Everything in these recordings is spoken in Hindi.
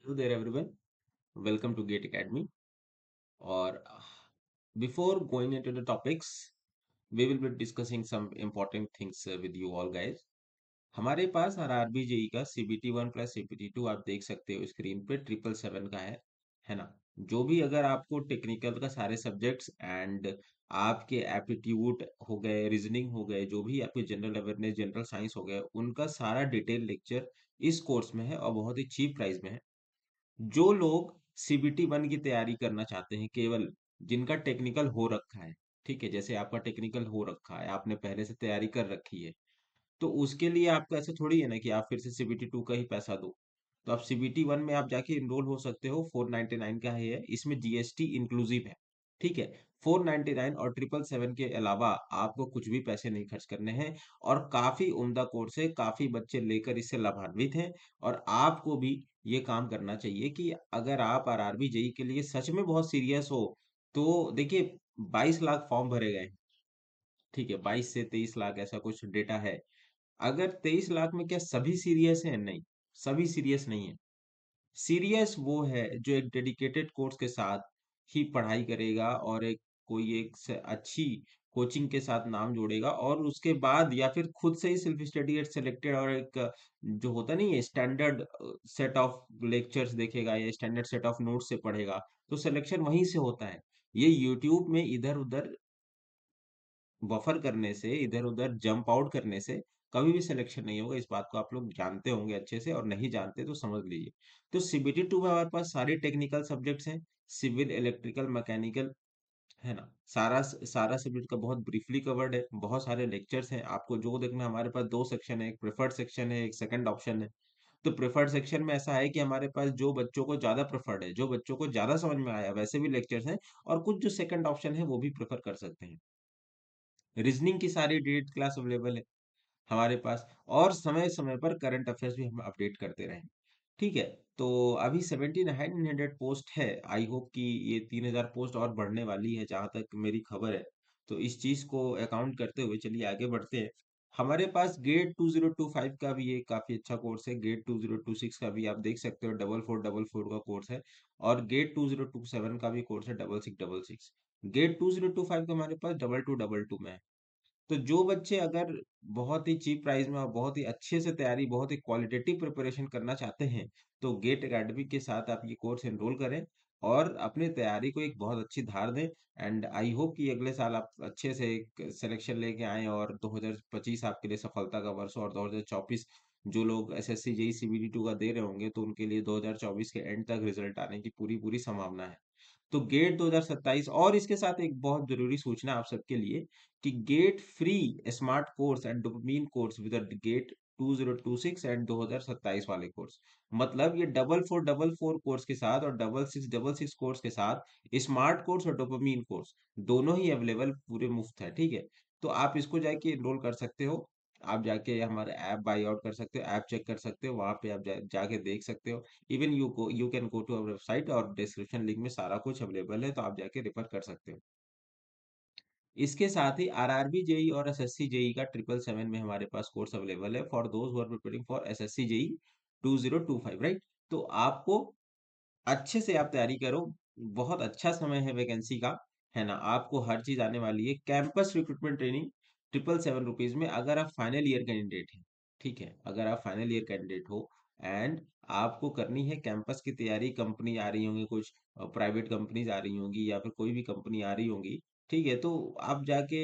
Hello there, everyone. Welcome to Gate Academy. Or before going into the topics, we will be discussing some important things with you all, guys. हमारे पास आरआरबी जेई का CBT 1 प्लस CBT 2 आप देख सकते हो स्क्रीन पे 777 का है ना। जो भी अगर आपको टेक्निकल का सारे सब्जेक्ट्स एंड आपके एप्टीट्यूड हो गए, रीजनिंग हो गए, जो भी आपके जनरल अवेयरनेस, जनरल साइंस हो गए, उनका सारा डिटेल लेक्चर इस कोर्स में है और बहुत ही चीप प्राइस में है। जो लोग CBT 1 की तैयारी करना चाहते हैं, केवल जिनका टेक्निकल हो रखा है, ठीक है, जैसे आपका टेक्निकल हो रखा है, आपने पहले से तैयारी कर रखी है, तो उसके लिए आपका ऐसा थोड़ी है ना कि आप फिर से CBT 2 का ही पैसा दो। तो आप CBT 1 में आप जाके इनरोल हो सकते हो। 499 का है, इसमें GST इंक्लूसिव है, ठीक है। 499 और 777 के अलावा आपको कुछ भी पैसे नहीं खर्च करने हैं। और काफी उम्दा कोर्स है, काफी बच्चे लेकर इससे लाभान्वित हैं। और आपको भी ये काम करना चाहिए कि अगर आप आरआरबी जेई के लिए सच में बहुत सीरियस हो, तो देखिए 22 लाख फॉर्म भरे गए हैं, ठीक है, 22 से 23 लाख ऐसा कुछ डेटा है। अगर 23 लाख में क्या सभी सीरियस हैं? नहीं, सभी सीरियस नहीं है। सीरियस वो है जो एक डेडिकेटेड कोर्स के साथ ही पढ़ाई करेगा और अच्छी कोचिंग के साथ नाम जोड़ेगा, और उसके बाद या फिर खुद से ही सेल्फ स्टडी एट सिलेक्टेड और एक जो होता नहीं है स्टैंडर्ड सेट ऑफ लेक्चर्स देखेगा या स्टैंडर्ड सेट ऑफ नोट्स से पढ़ेगा, तो सिलेक्शन वहीं से होता है। ये यूट्यूब में इधर उधर बफर करने से, इधर उधर जंप आउट करने से कभी भी सिलेक्शन नहीं होगा। इस बात को आप लोग जानते होंगे अच्छे से, और नहीं जानते तो समझ लीजिए। तो CBT 2 में हमारे पास सारे टेक्निकल सब्जेक्ट्स हैं, सिविल, इलेक्ट्रिकल, मैकेनिकल, है ना। सारा सारा सब्जेक्ट का बहुत ब्रीफली कवर्ड है, बहुत सारे लेक्चर्स हैं। आपको जो देखना, हमारे पास दो सेक्शन है, एक प्रेफर्ड सेक्शन है, एक सेकंड ऑप्शन है। तो प्रेफर्ड सेक्शन में ऐसा है कि हमारे पास जो बच्चों को ज्यादा प्रेफर्ड है, जो बच्चों को ज्यादा समझ में आया, वैसे भी लेक्चर्स हैं। और कुछ जो सेकंड ऑप्शन है वो भी प्रेफर कर सकते हैं। रीजनिंग की सारी डेट क्लास अवेलेबल है हमारे पास। और समय समय पर करंट अफेयर्स भी हम अपडेट करते रहें, ठीक है। तो अभी 7900 पोस्ट है। आई होप कि ये 3000 पोस्ट और बढ़ने वाली है, जहां तक मेरी खबर है। तो इस चीज को अकाउंट करते हुए चलिए आगे बढ़ते हैं। हमारे पास गेट 2025 का भी एक काफी अच्छा कोर्स है। गेट 2026 का भी आप देख सकते हो, 4444 का कोर्स है। और गेट 2027 का भी कोर्स है, 6666। गेट 2025 का हमारे पास 2222 में है। तो जो बच्चे अगर बहुत ही चीप प्राइस में और बहुत ही अच्छे से तैयारी, बहुत ही क्वालिटेटिव प्रिपरेशन करना चाहते हैं, तो गेट एकेडमी के साथ आप ये कोर्स एनरोल करें और अपनी तैयारी को एक बहुत अच्छी धार दें। एंड आई होप कि अगले साल आप अच्छे से एक सिलेक्शन लेके आए और 2025 आपके लिए सफलता का वर्ष हो। और 2024 जो लोग SSC जेई CBT 2 का दे रहे होंगे, तो उनके लिए 2024 के एंड तक रिजल्ट आने की पूरी पूरी संभावना है। तो गेट 2027, और इसके साथ एक बहुत जरूरी सूचना आप सबके लिए कि GATE free smart course and dopamine course with GATE 2026 and 2027 वाले कोर्स, मतलब ये 4444 कोर्स के साथ और 6666 कोर्स के साथ स्मार्ट कोर्स और डोपामीन कोर्स दोनों ही अवेलेबल, पूरे मुफ्त है, ठीक है। तो आप इसको जाके एनरोल कर सकते हो। आप जाके हमारे ऐप बाई आउट कर सकते हो, ऐप चेक कर सकते हो, वहां पे आप जाके देख सकते हो। Even you can go to our website, और डिस्क्रिप्शन लिंक में सारा कुछ अवेलेबल है, तो आप जाके रेफर कर सकते हो। इसके साथ ही आरआरबी जेई और एसएससी जेई का 777 में हमारे पास कोर्स अवेलेबल है for those who are preparing for SSC JE 2025, right. तो आपको अच्छे से आप तैयारी करो। बहुत अच्छा समय है वैकेंसी का, है ना। आपको हर चीज आने वाली है। कैंपस रिक्रूटमेंट ट्रेनिंग 777 रुपीज में, अगर आप फाइनल ईयर कैंडिडेट हैं, ठीक है, अगर आप फाइनल ईयर कैंडिडेट हो एंड आपको करनी है कैंपस की तैयारी, कंपनी आ रही होंगी, कुछ प्राइवेट कंपनीज आ रही होंगी या फिर कोई भी कंपनी आ रही होंगी, ठीक है, तो आप जाके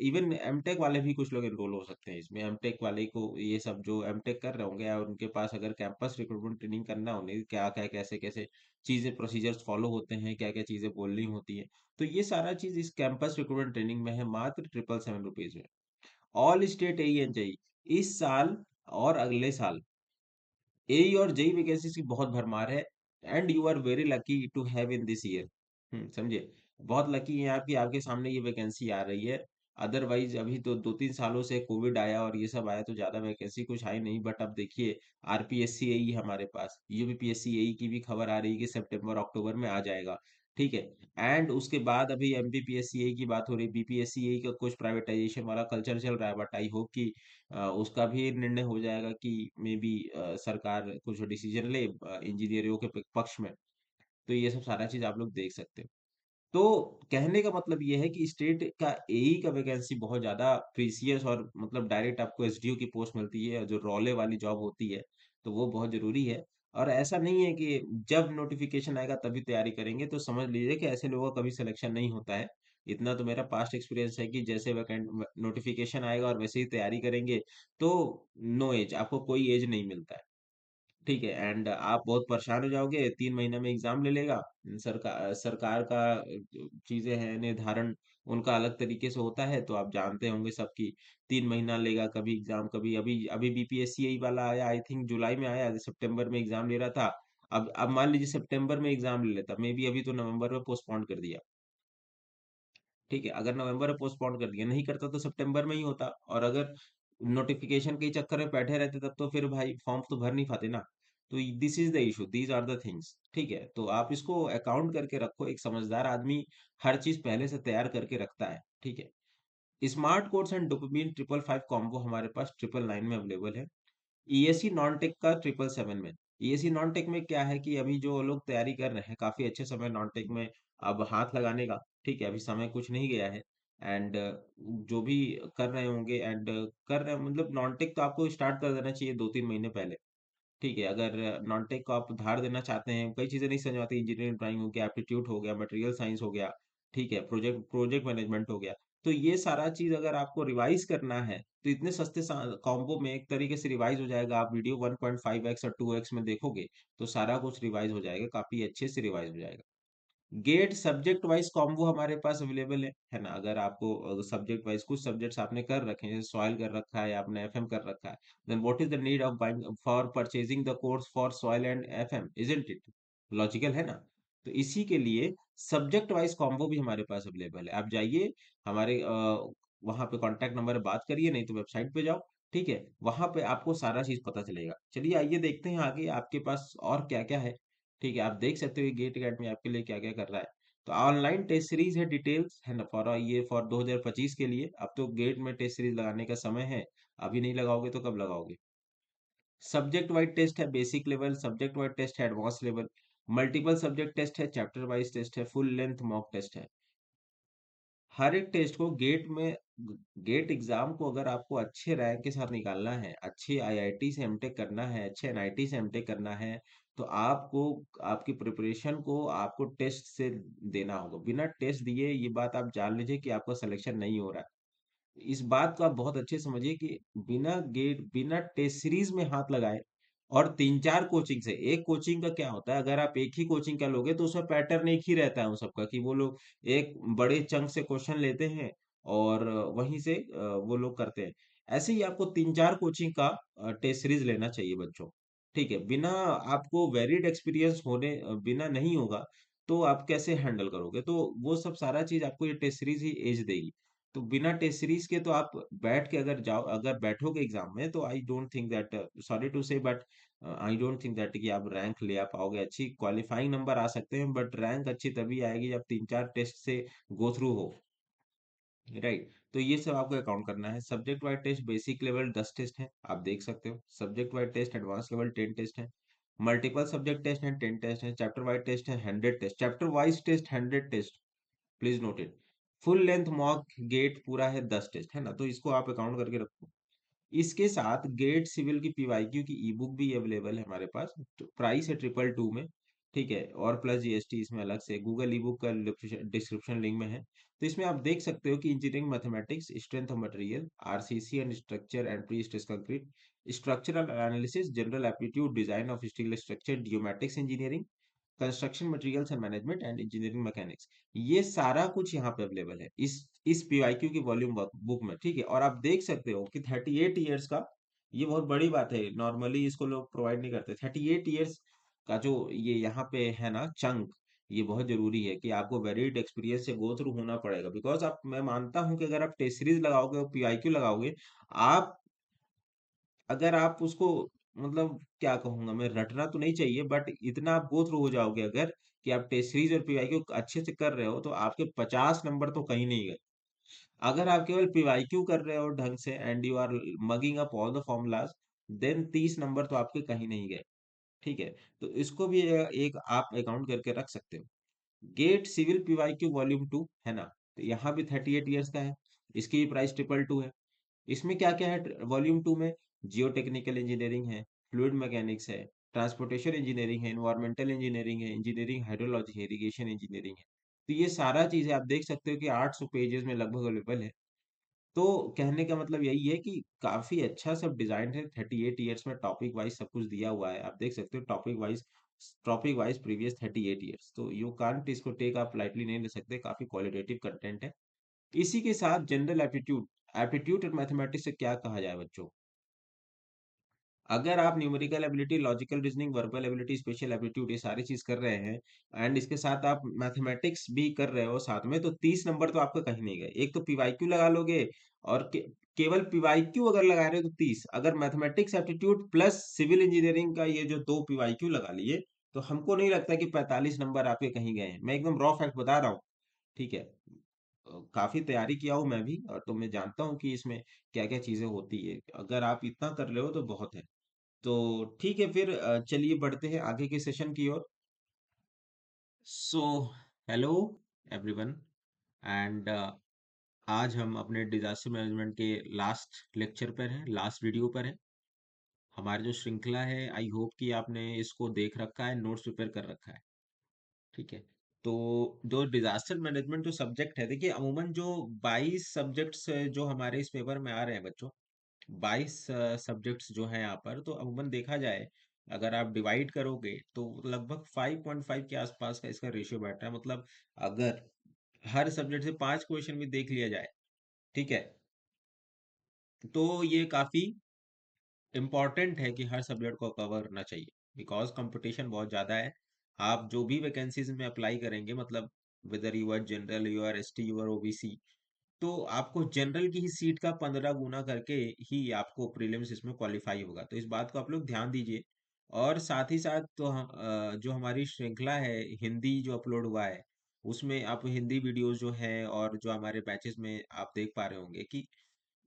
इवन एमटेक वाले भी कुछ लोग एनरोल हो सकते हैं इसमें। एमटेक वाले को, ये सब जो एमटेक कर रहे होंगे और उनके पास अगर कैंपस रिक्रूटमेंट ट्रेनिंग करना हो, उन्हें क्या क्या कैसे कैसे चीजें, प्रोसीजर्स फॉलो होते हैं, क्या क्या चीजें बोलनी होती है, तो ये सारा चीज इस कैंपस रिक्रूटमेंट ट्रेनिंग में है, मात्र 777 रुपीज में। All state AE and JE इस साल और अगले साल एई और जेई वैकेंसीज की बहुत भरमार है। And you are very lucky to have in this year, समझे। बहुत लकी हैं आप कि आपके सामने ये वैकेंसी आ रही है। अदरवाइज अभी तो 2-3 सालों से कोविड आया और ये सब आया, तो ज्यादा वैकेंसी कुछ आई नहीं। बट अब देखिए, आरपीएससी एई हमारे पास, यूपीपीएससी एई की भी खबर आ रही है कि सितंबर अक्टूबर में आ जाएगा। ठीक है। एंड उसके बाद अभी एमपीपीएससीए की बात हो रही, बीपीएससीए का कुछ प्राइवेटाइजेशन वाला कल्चर चल रहा है, बट आई होप कि उसका भी निर्णय हो जाएगा कि मे बी सरकार कुछ डिसीजन ले इंजीनियरों के पक्ष में। तो ये सब सारा चीज आप लोग देख सकते हो। तो कहने का मतलब ये है कि स्टेट का एई का वैकेंसी बहुत ज्यादा प्रीसियस, और मतलब डायरेक्ट आपको एसडीओ की पोस्ट मिलती है, जो रोले वाली जॉब होती है, तो वो बहुत जरूरी है। और ऐसा नहीं है कि जब नोटिफिकेशन आएगा तभी तैयारी करेंगे, तो समझ लीजिए कि ऐसे लोगों का कभी सिलेक्शन नहीं होता है। इतना तो मेरा पास्ट एक्सपीरियंस है कि जैसे वैकेंट नोटिफिकेशन आएगा और वैसे ही तैयारी करेंगे, तो नो एज, आपको कोई एज नहीं मिलता है। ठीक है। एंड आप बहुत परेशान हो जाओगे, 3 महीने में एग्जाम ले लेगा। सरकार का चीजें हैं निर्धारण, उनका अलग तरीके से होता है, तो आप जानते होंगे सबकी। 3 महीना लेगा कभी एग्जाम, कभी अभी अभी बीपीएससी वाला आया, आई थिंक जुलाई में आया, सितंबर में एग्जाम ले रहा था। अब मान लीजिए सितंबर में एग्जाम ले लेता, मे बी अभी तो नवंबर में पोस्टपोन कर दिया। ठीक है, अगर नवंबर में पोस्टपोन कर दिया, नहीं करता तो सितंबर में ही होता। और अगर नोटिफिकेशन के चक्कर में बैठे रहते तब तो फिर भाई फॉर्म तो भर नहीं पाते ना। तो this is the issue, these are the things. ठीक है, तो आप इसको अकाउंट करके रखो। एक समझदार आदमी हर चीज पहले से तैयार करके रखता है। ठीक है। Smart course and dopamine 555 combo हमारे पास 999 में अवेलेबल है। ईएससी नॉन टेक का 777 में। ईएससी नॉन टेक में क्या है कि अभी जो लोग तैयारी कर रहे हैं, काफी अच्छे समय नॉन टेक में अब हाथ लगाने का। ठीक है, अभी समय कुछ नहीं गया है। एंड जो भी कर रहे होंगे, एंड कर रहे हैं, मतलब नॉन टेक तो आपको स्टार्ट कर देना चाहिए 2-3 महीने पहले। ठीक है, अगर नॉन टेक को आप उधार देना चाहते हैं, कई चीजें नहीं समझ में आती, इंजीनियरिंग ड्राइंग हो गया, एप्टीट्यूड हो गया, मटेरियल साइंस हो गया, ठीक है, प्रोजेक्ट प्रोजेक्ट मैनेजमेंट हो गया, तो ये सारा चीज अगर आपको रिवाइज करना है, तो इतने सस्ते कॉम्बो में एक तरीके से रिवाइज हो जाएगा। आप वीडियो 1.5x और 2x में देखोगे, तो सारा कुछ रिवाइज हो जाएगा, काफी अच्छे से रिवाइज हो जाएगा। गेट सब्जेक्ट वाइज कॉम्बो हमारे पास अवेलेबल है ना। अगर आपको सब्जेक्ट वाइज कुछ सब्जेक्ट्स आपने कर रखे हैं, जैसे सॉइल कर रखा है, आपने एफएम कर रखा है, then what is the need of buying for purchasing the course for soil and FM, isn't it logical, है ना। तो इसी के लिए सब्जेक्ट वाइज कॉम्बो भी हमारे पास अवेलेबल है। आप जाइए हमारे वहां पे कांटेक्ट नंबर बात करिए, नहीं तो वेबसाइट पे जाओ। ठीक है, वहां पे आपको सारा चीज पता चलेगा। चलिए आइए देखते हैं आगे आपके पास और क्या क्या है। ठीक है, आप देख सकते हो गेट अकेडमी आपके लिए क्या क्या कर रहा है। तो ऑनलाइन टेस्ट सीरीज है, डिटेल्स है ना, फॉर ये फॉर 2025 के लिए। अब तो गेट में टेस्ट सीरीज लगाने का समय है, अभी नहीं लगाओगे तो कब लगाओगे। सब्जेक्ट वाइज टेस्ट है, basic level, subject wise test है, advance level, multiple subject test है, चैप्टर वाइज टेस्ट है, फुल लेंथ मॉक टेस्ट है। हर एक टेस्ट को गेट में, गेट एग्जाम को अगर आपको अच्छे रैंक के साथ निकालना है, अच्छे आईआईटी से एमटेक करना है, अच्छे एनआईटी से एमटेक करना है, तो आपको आपकी प्रिपरेशन को आपको टेस्ट से देना होगा। बिना टेस्ट दिए ये बात आप जान लीजिए कि आपका सिलेक्शन नहीं हो रहा है। इस बात को आप बहुत अच्छे से समझिए कि बिना गेट बिना टेस्ट सीरीज में हाथ लगाए, और 3-4 कोचिंग से, एक कोचिंग का क्या होता है, अगर आप एक ही कोचिंग का लोगे तो उसमें पैटर्न एक ही रहता है उन सबका, कि वो लोग एक बड़े चंक से क्वेश्चन लेते हैं और वहीं से वो लोग करते हैं। ऐसे ही आपको 3-4 कोचिंग का टेस्ट सीरीज लेना चाहिए बच्चों। ठीक है, बिना आपको वेरिड एक्सपीरियंस होने बिना नहीं होगा, तो आप कैसे हैंडल करोगे। तो वो सब सारा चीज आपको ये टेस्ट सीरीज ही एज देगी। तो बिना टेस्ट सीरीज के तो आप बैठ के अगर जाओ, अगर बैठोगे एग्जाम में, तो I don't think that, sorry to say, but I don't think that कि आप रैंक ले आ पाओगे। अच्छी क्वालिफाइंग नंबर आ सकते हैं, बट रैंक अच्छी तभी आएगी जब 3-4 टेस्ट से गो थ्रू हो। राइट, तो ये सब आपको अकाउंट करना है। Subject wise test basic level 10 test है, आप देख सकते हो। Subject wise test advance level 10 test है। मल्टीपल सब्जेक्ट टेस्ट है, 10 टेस्ट है। चैप्टर वाइज टेस्ट है, 100 test. Chapter wise test 100 test, please note it. Full length mock GATE पूरा है 10 टेस्ट, है ना। तो इसको आप अकाउंट करके रखो। इसके साथ गेट सिविल की पीवाईक्यू की ई बुक भी अवेलेबल है हमारे पास, तो प्राइस है 222 में। ठीक है, और प्लस जीएसटी इसमें अलग से, गूगल ई बुक का डिस्क्रिप्शन लिंक में है। तो इसमें आप देख सकते हो कि engineering mathematics, strength of material, RCC and structure and pre stress concrete, structural analysis, general aptitude, design of steel structure, geometrics engineering, construction materials and management and engineering mechanics, ये सारा कुछ यहाँ पे अवेलेबल है इस पीवाईक्यू की वॉल्यूम बुक में। ठीक है, और आप देख सकते हो कि 38 ईयर्स का, ये बहुत बड़ी बात है, नॉर्मली इसको लोग प्रोवाइड नहीं करते। 38 ईयर्स का जो ये यहाँ पे है ना चंक, ये बहुत जरूरी है कि आपको वेरिड एक्सपीरियंस से गो थ्रू होना पड़ेगा। बिकॉज आप, मैं मानता हूँ कि अगर आप टेस्ट सीरीज लगाओगे और पीआईक्यू लगाओगे, आप, अगर आप उसको मतलब क्या कहूंगा मैं, रटना तो नहीं चाहिए, बट इतना आप गो थ्रू हो जाओगे अगर कि आप टेस्ट सीरीज और पीवाईक्यू अच्छे से कर रहे हो तो आपके 50 नंबर तो कहीं नहीं गए। अगर आप केवल पीवाईक्यू कर रहे हो ढंग से and you are mugging up all the formulas, then 30 number तो आपके कहीं नहीं गए। ठीक है, तो इसको भी एक आप अकाउंट करके रख सकते हो। गेट सिविल पीवाईक्यू वॉल्यूम 2 है ना, तो यहाँ भी 38 ईयर्स का है। इसकी भी प्राइस 222 है। इसमें क्या क्या है वॉल्यूम 2 में? जियो टेक्निकल इंजीनियरिंग है, फ्लूइड मैकेनिक्स है, ट्रांसपोर्टेशन इंजीनियरिंग है, इन्वायरमेंटल इंजीनियरिंग है, इंजीनियरिंग हाइड्रोलॉजी है, इरिगेशन इंजीनियरिंग है। तो ये सारा चीजें आप देख सकते हो कि 800 पेजेस में लगभग अवेलेबल है। तो कहने का मतलब यही है कि काफी अच्छा सब डिजाइन है। 38 ईयर्स में टॉपिक वाइज सब कुछ दिया हुआ है, आप देख सकते हो टॉपिक वाइज प्रीवियस 38 ईयर्स, तो यू कांट इसको टेक आप लाइटली नहीं ले सकते, काफी क्वालिटेटिव कंटेंट है। इसी के साथ जनरल एप्टीट्यूड, एप्टीट्यूड और मैथमेटिक्स से क्या कहा जाए बच्चों? अगर आप numerical ability, logical reasoning, verbal ability, special aptitude ये सारी चीज कर रहे हैं एंड इसके साथ आप मैथमेटिक्स भी कर रहे हो साथ में, तो 30 नंबर तो आपका कहीं नहीं गए। एक तो पीवाईक्यू लगा लोगे, और केवल पीवाईक्यू अगर लगा रहे हो तो 30, अगर mathematics aptitude plus civil engineering का ये जो दो पीवाईक्यू लगा लिए, तो हमको नहीं लगता कि 45 नंबर आपके कहीं गए हैं। मैं एकदम रॉ फैक्ट बता रहा हूँ। ठीक है, काफी तैयारी किया हूँ मैं भी, और तो मैं जानता हूँ कि इसमें क्या क्या चीजें होती है। अगर आप इतना कर रहे हो तो बहुत है। तो ठीक है, फिर चलिए बढ़ते हैं आगे के सेशन की ओर। सो हेलो एवरीवन, एंड आज हम अपने डिजास्टर मैनेजमेंट के लास्ट लेक्चर पर हैं, लास्ट वीडियो पर हैं। हमारी जो श्रृंखला है, आई होप कि आपने इसको देख रखा है, नोट्स प्रिपेयर कर रखा है। ठीक है, तो जो डिजास्टर मैनेजमेंट जो सब्जेक्ट है, देखिए अमूमन जो 22 सब्जेक्ट्स जो हमारे इस पेपर में आ रहे हैं बच्चों, 22 सब्जेक्ट्स जो हैं यहाँ पर, तो अमूमन देखा जाए अगर आप डिवाइड करोगे तो लगभग 5.5 के आसपास का इसका रेशियो बैठ रहा है। मतलब अगर हर सब्जेक्ट से 5 क्वेश्चन भी देख लिया जाए, ठीक है, तो ये काफी इम्पॉर्टेंट है कि हर सब्जेक्ट को कवर करना चाहिए, बिकॉज कंपटीशन बहुत ज़्यादा है। आप जो भी वैकेंसीज में अप्लाई करेंगे, मतलब whether you are general, you are ST, you are OBC, तो आपको जनरल की ही सीट का 15 गुना करके ही आपको प्रीलिम्स इसमें क्वालिफाई होगा। तो इस बात को आप लोग ध्यान दीजिए। और साथ ही साथ तो जो हमारी श्रृंखला है, हिंदी जो अपलोड हुआ है, उसमें आप हिंदी वीडियोस जो है और जो हमारे बैचेस में आप देख पा रहे होंगे कि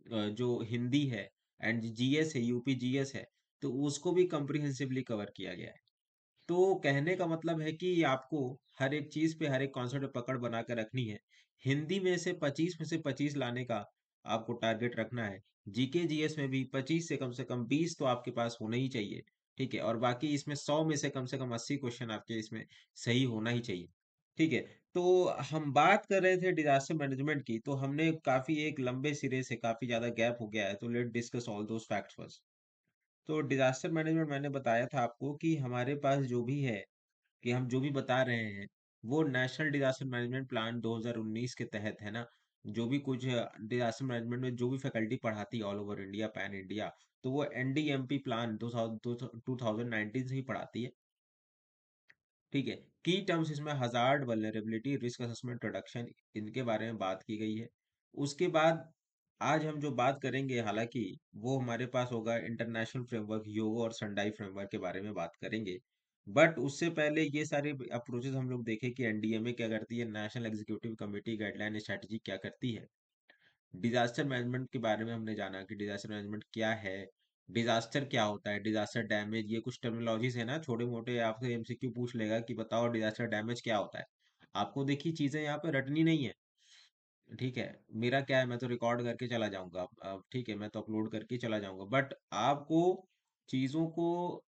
जो हिंदी है एंड जीएस है, यूपी जीएस है, तो उसको भी कम्प्रिहेंसिवली कवर किया गया है। तो कहने का मतलब है कि आपको हर एक चीज पे, हर एक कॉन्सेप्ट पे पकड़ बना कर रखनी है। हिंदी में से 25 में से 25 लाने का आपको टारगेट रखना है। जीके जीएस में भी 25 से कम 20 तो आपके पास होना ही चाहिए। ठीक है, और बाकी इसमें 100 में से कम 80 क्वेश्चन आपके इसमें सही होना ही चाहिए। ठीक है, तो हम बात कर रहे थे डिजास्टर मैनेजमेंट की, तो हमने काफी एक लंबे सिरे से काफी ज्यादा गैप हो गया है, तो let discuss all those facts first. तो डिजास्टर मैनेजमेंट मैंने बताया था आपको कि हमारे पास जो भी है, कि हम जो भी बता रहे हैं, वो नेशनल डिजास्टर मैनेजमेंट प्लान 2019 के तहत है ना। जो भी कुछ डिजास्टर मैनेजमेंट में जो भी फैकल्टी पढ़ाती है all over India, pan India, तो वो एनडीएमपी प्लान 2019 से ही पढ़ाती है। ठीक है, की टर्म्स इसमें hazard, vulnerability, risk assessment, reduction, इनके बारे में बात की गई है। उसके बाद आज हम जो बात करेंगे, हालांकि वो हमारे पास होगा इंटरनेशनल फ्रेमवर्क, योगो और संडाई फ्रेमवर्क के बारे में बात करेंगे। बट उससे पहले ये सारे अप्रोचेस हम लोग देखें कि एनडीएमए क्या करती है, national executive committee guideline strategy क्या करती है। डिजास्टर मैनेजमेंट के बारे में हमने जाना कि डिजास्टर मैनेजमेंट क्या है, डिजास्टर क्या होता है, डिजास्टर डैमेज, ये कुछ टर्मिनोलॉजीज है ना, छोटे मोटे आपसे एमसीक्यू पूछ लेगा कि बताओ डिजास्टर डैमेज क्या होता है। आपको देखिए चीजें यहाँ पे रटनी नहीं है। ठीक है, मेरा क्या है, मैं तो रिकॉर्ड करके चला जाऊंगा, अब ठीक है, मैं तो अपलोड करके चला जाऊंगा, बट आपको चीजों को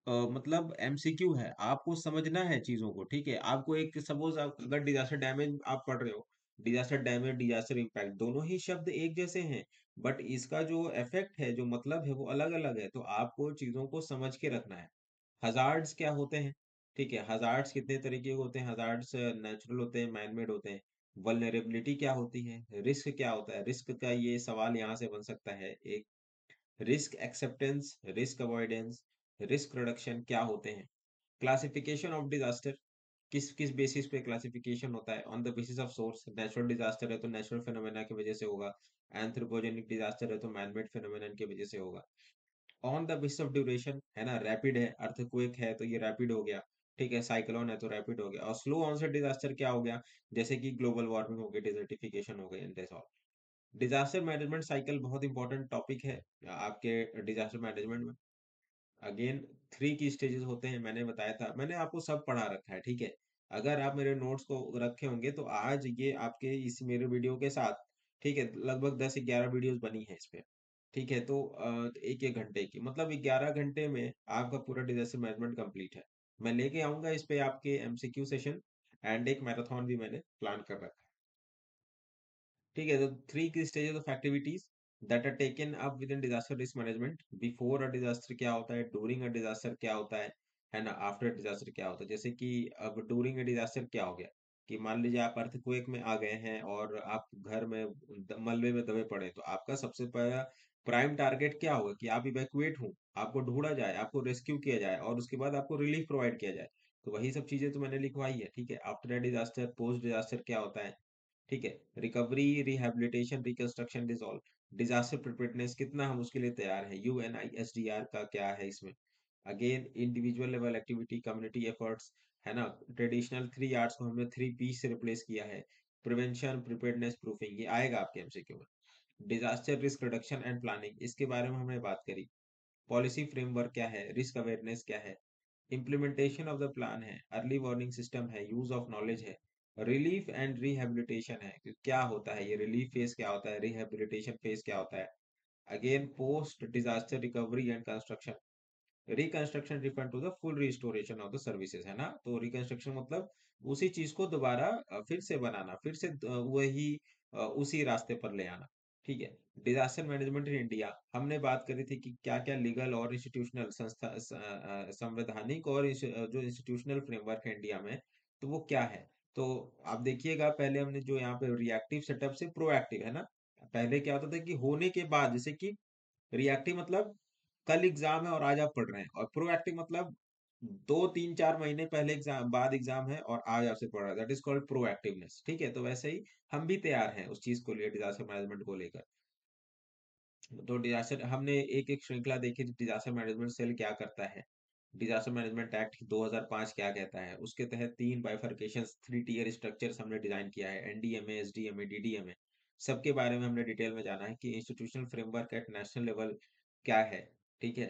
मतलब एमसीक्यू है, आपको समझना है चीजों को। ठीक है, आपको एक सपोज अगर डिजास्टर डैमेज आप पढ़ रहे हो, डिजास्टर डैमेज, डिजास्टर इम्पैक्ट, दोनों ही शब्द एक जैसे हैं, बट इसका जो इफेक्ट है, जो मतलब है, वो अलग अलग है। तो आपको चीजों को समझ के रखना है। हजार्ड्स क्या होते हैं? ठीक है, हजार्ड्स कितने तरीके के होते हैं? हजार्ड्स नेचुरल होते हैं, मैन मेड होते हैं। वल्नरेबिलिटी क्या होती है? रिस्क क्या होता है? रिस्क का ये सवाल यहाँ से बन सकता है एक। Risk acceptance, risk avoidance, risk reduction क्या होते हैं? क्लासिफिकेशन ऑफ डिजास्टर, किस किस बेसिस पे क्लासिफिकेशन होता है? On the basis of source, natural disaster है तो नेचुरल फिनोमेना की वजह से होगा, एंथ्रोपोजेनिक डिजास्टर है तो मैनमेड फिनोमेना की वजह से होगा। On the basis of duration, है ना, रैपिड है, अर्थक्वेक है तो ये रैपिड हो गया, ठीक है, साइक्लोन है तो रैपिड हो गया, और स्लो ऑनसेट डिजास्टर क्या हो गया, जैसे कि ग्लोबल वार्मिंग हो गई, डिजर्टिफिकेशन हो गई, and that's all. Disaster management cycle बहुत इंपॉर्टेंट टॉपिक है आपके डिजास्टर मैनेजमेंट में। अगेन, 3 की स्टेजेस होते हैं, मैंने बताया था, मैंने आपको सब पढ़ा रखा है, ठीक है। अगर आप मेरे नोट्स को रखे होंगे तो आज ये आपके इस मेरे वीडियो के साथ, ठीक है, लगभग 10-11 वीडियोस बनी है इस पे, ठीक है। तो एक एक घंटे की, मतलब 11 घंटे में आपका पूरा डिजास्टर मैनेजमेंट कंप्लीट है। मैं लेके आऊंगा इस पे आपके एमसीक्यू सेशन, एंड एक मैराथन भी मैंने प्लान कर रखा है। ठीक है, तो 3 की stages of activities that are taken up within disaster risk management. Before a disaster क्या होता है, डूरिंग अ डिजास्टर क्या होता है ना, आफ्टर डिजास्टर क्या होता है। जैसे कि अब डूरिंग अ डिजास्टर क्या हो गया, कि मान लीजिए आप अर्थक्वेक में आ गए हैं और आप घर में मलबे में दबे पड़े, तो आपका सबसे पहला प्राइम टारगेट क्या होगा, कि आप इवैक्यूएट हो, आपको ढूंढा जाए, आपको रेस्क्यू किया जाए, और उसके बाद आपको रिलीफ प्रोवाइड किया जाए। तो वही सब चीजें तो मैंने लिखवाई है, ठीक है। आफ्टर डिजास्टर, पोस्ट डिजास्टर क्या होता है, ठीक है। Recovery, rehabilitation, reconstruction, dissolve, disaster preparedness कितना हम उसके लिए तैयार है, यूएनआईएसडीआर का क्या है इसमें। Again, individual level activity, community efforts, है ना। ट्रेडिशनल 3 आर्ट्स को हमने 3 पी से रिप्लेस किया है। प्रिवेंशन, प्रिपेयर्डनेस, प्रूफिंग, ये आएगा आपके एमसीक्यू में। Disaster risk reduction and planning, इसके बारे में हमने बात करी। पॉलिसी फ्रेमवर्क क्या है, रिस्क अवेयरनेस क्या है, इम्प्लीमेंटेशन ऑफ द प्लान है, अर्ली वार्निंग सिस्टम है, यूज ऑफ नॉलेज है, रिलीफ एंड रिहेबिलिटेशन है कि क्या होता है, ये रिलीफ फेज क्या होता है, रिहेबिलिटेशन फेज क्या होता है। Again, post disaster recovery and construction, reconstruction refer to the full restoration of the services, है ना। तो रिकंस्ट्रक्शन मतलब उसी चीज को दोबारा फिर से बनाना, फिर से वही उसी रास्ते पर ले आना, ठीक है। डिजास्टर मैनेजमेंट इन इंडिया, हमने बात करी थी कि क्या क्या लीगल और इंस्टीट्यूशनल संस्था संवैधानिक और जो इंस्टीट्यूशनल फ्रेमवर्क है इंडिया में, तो वो क्या है। तो आप देखिएगा, पहले हमने जो यहाँ पे रिएक्टिव सेटअप से प्रोएक्टिव, है ना। पहले क्या होता था कि होने के बाद, जैसे कि रिएक्टिव मतलब कल एग्जाम है और आज आप पढ़ रहे हैं, और प्रोएक्टिव मतलब 2-3-4 महीने पहले एग्जाम, बाद एग्जाम है और आज आपसे पढ़ रहा है, दैट इज कॉल्ड प्रोएक्टिवनेस, ठीक है। तो वैसे ही हम भी तैयार हैं उस चीज को लिए, डिजास्टर मैनेजमेंट को लेकर। तो डिजास्टर हमने एक एक श्रृंखला देखी, डिजास्टर मैनेजमेंट सेल क्या करता है, डिजास्टर मैनेजमेंट एक्ट 2005 क्या कहता है, उसके तहत 3 बाइफरकेशन, 3 टियर स्ट्रक्चर्स हमने डिजाइन किया है, एनडीएमए, एसडीएमए, डीडीएमए, सबके बारे में हमने डिटेल में जाना है कि institutional framework at national level क्या है, ठीक है।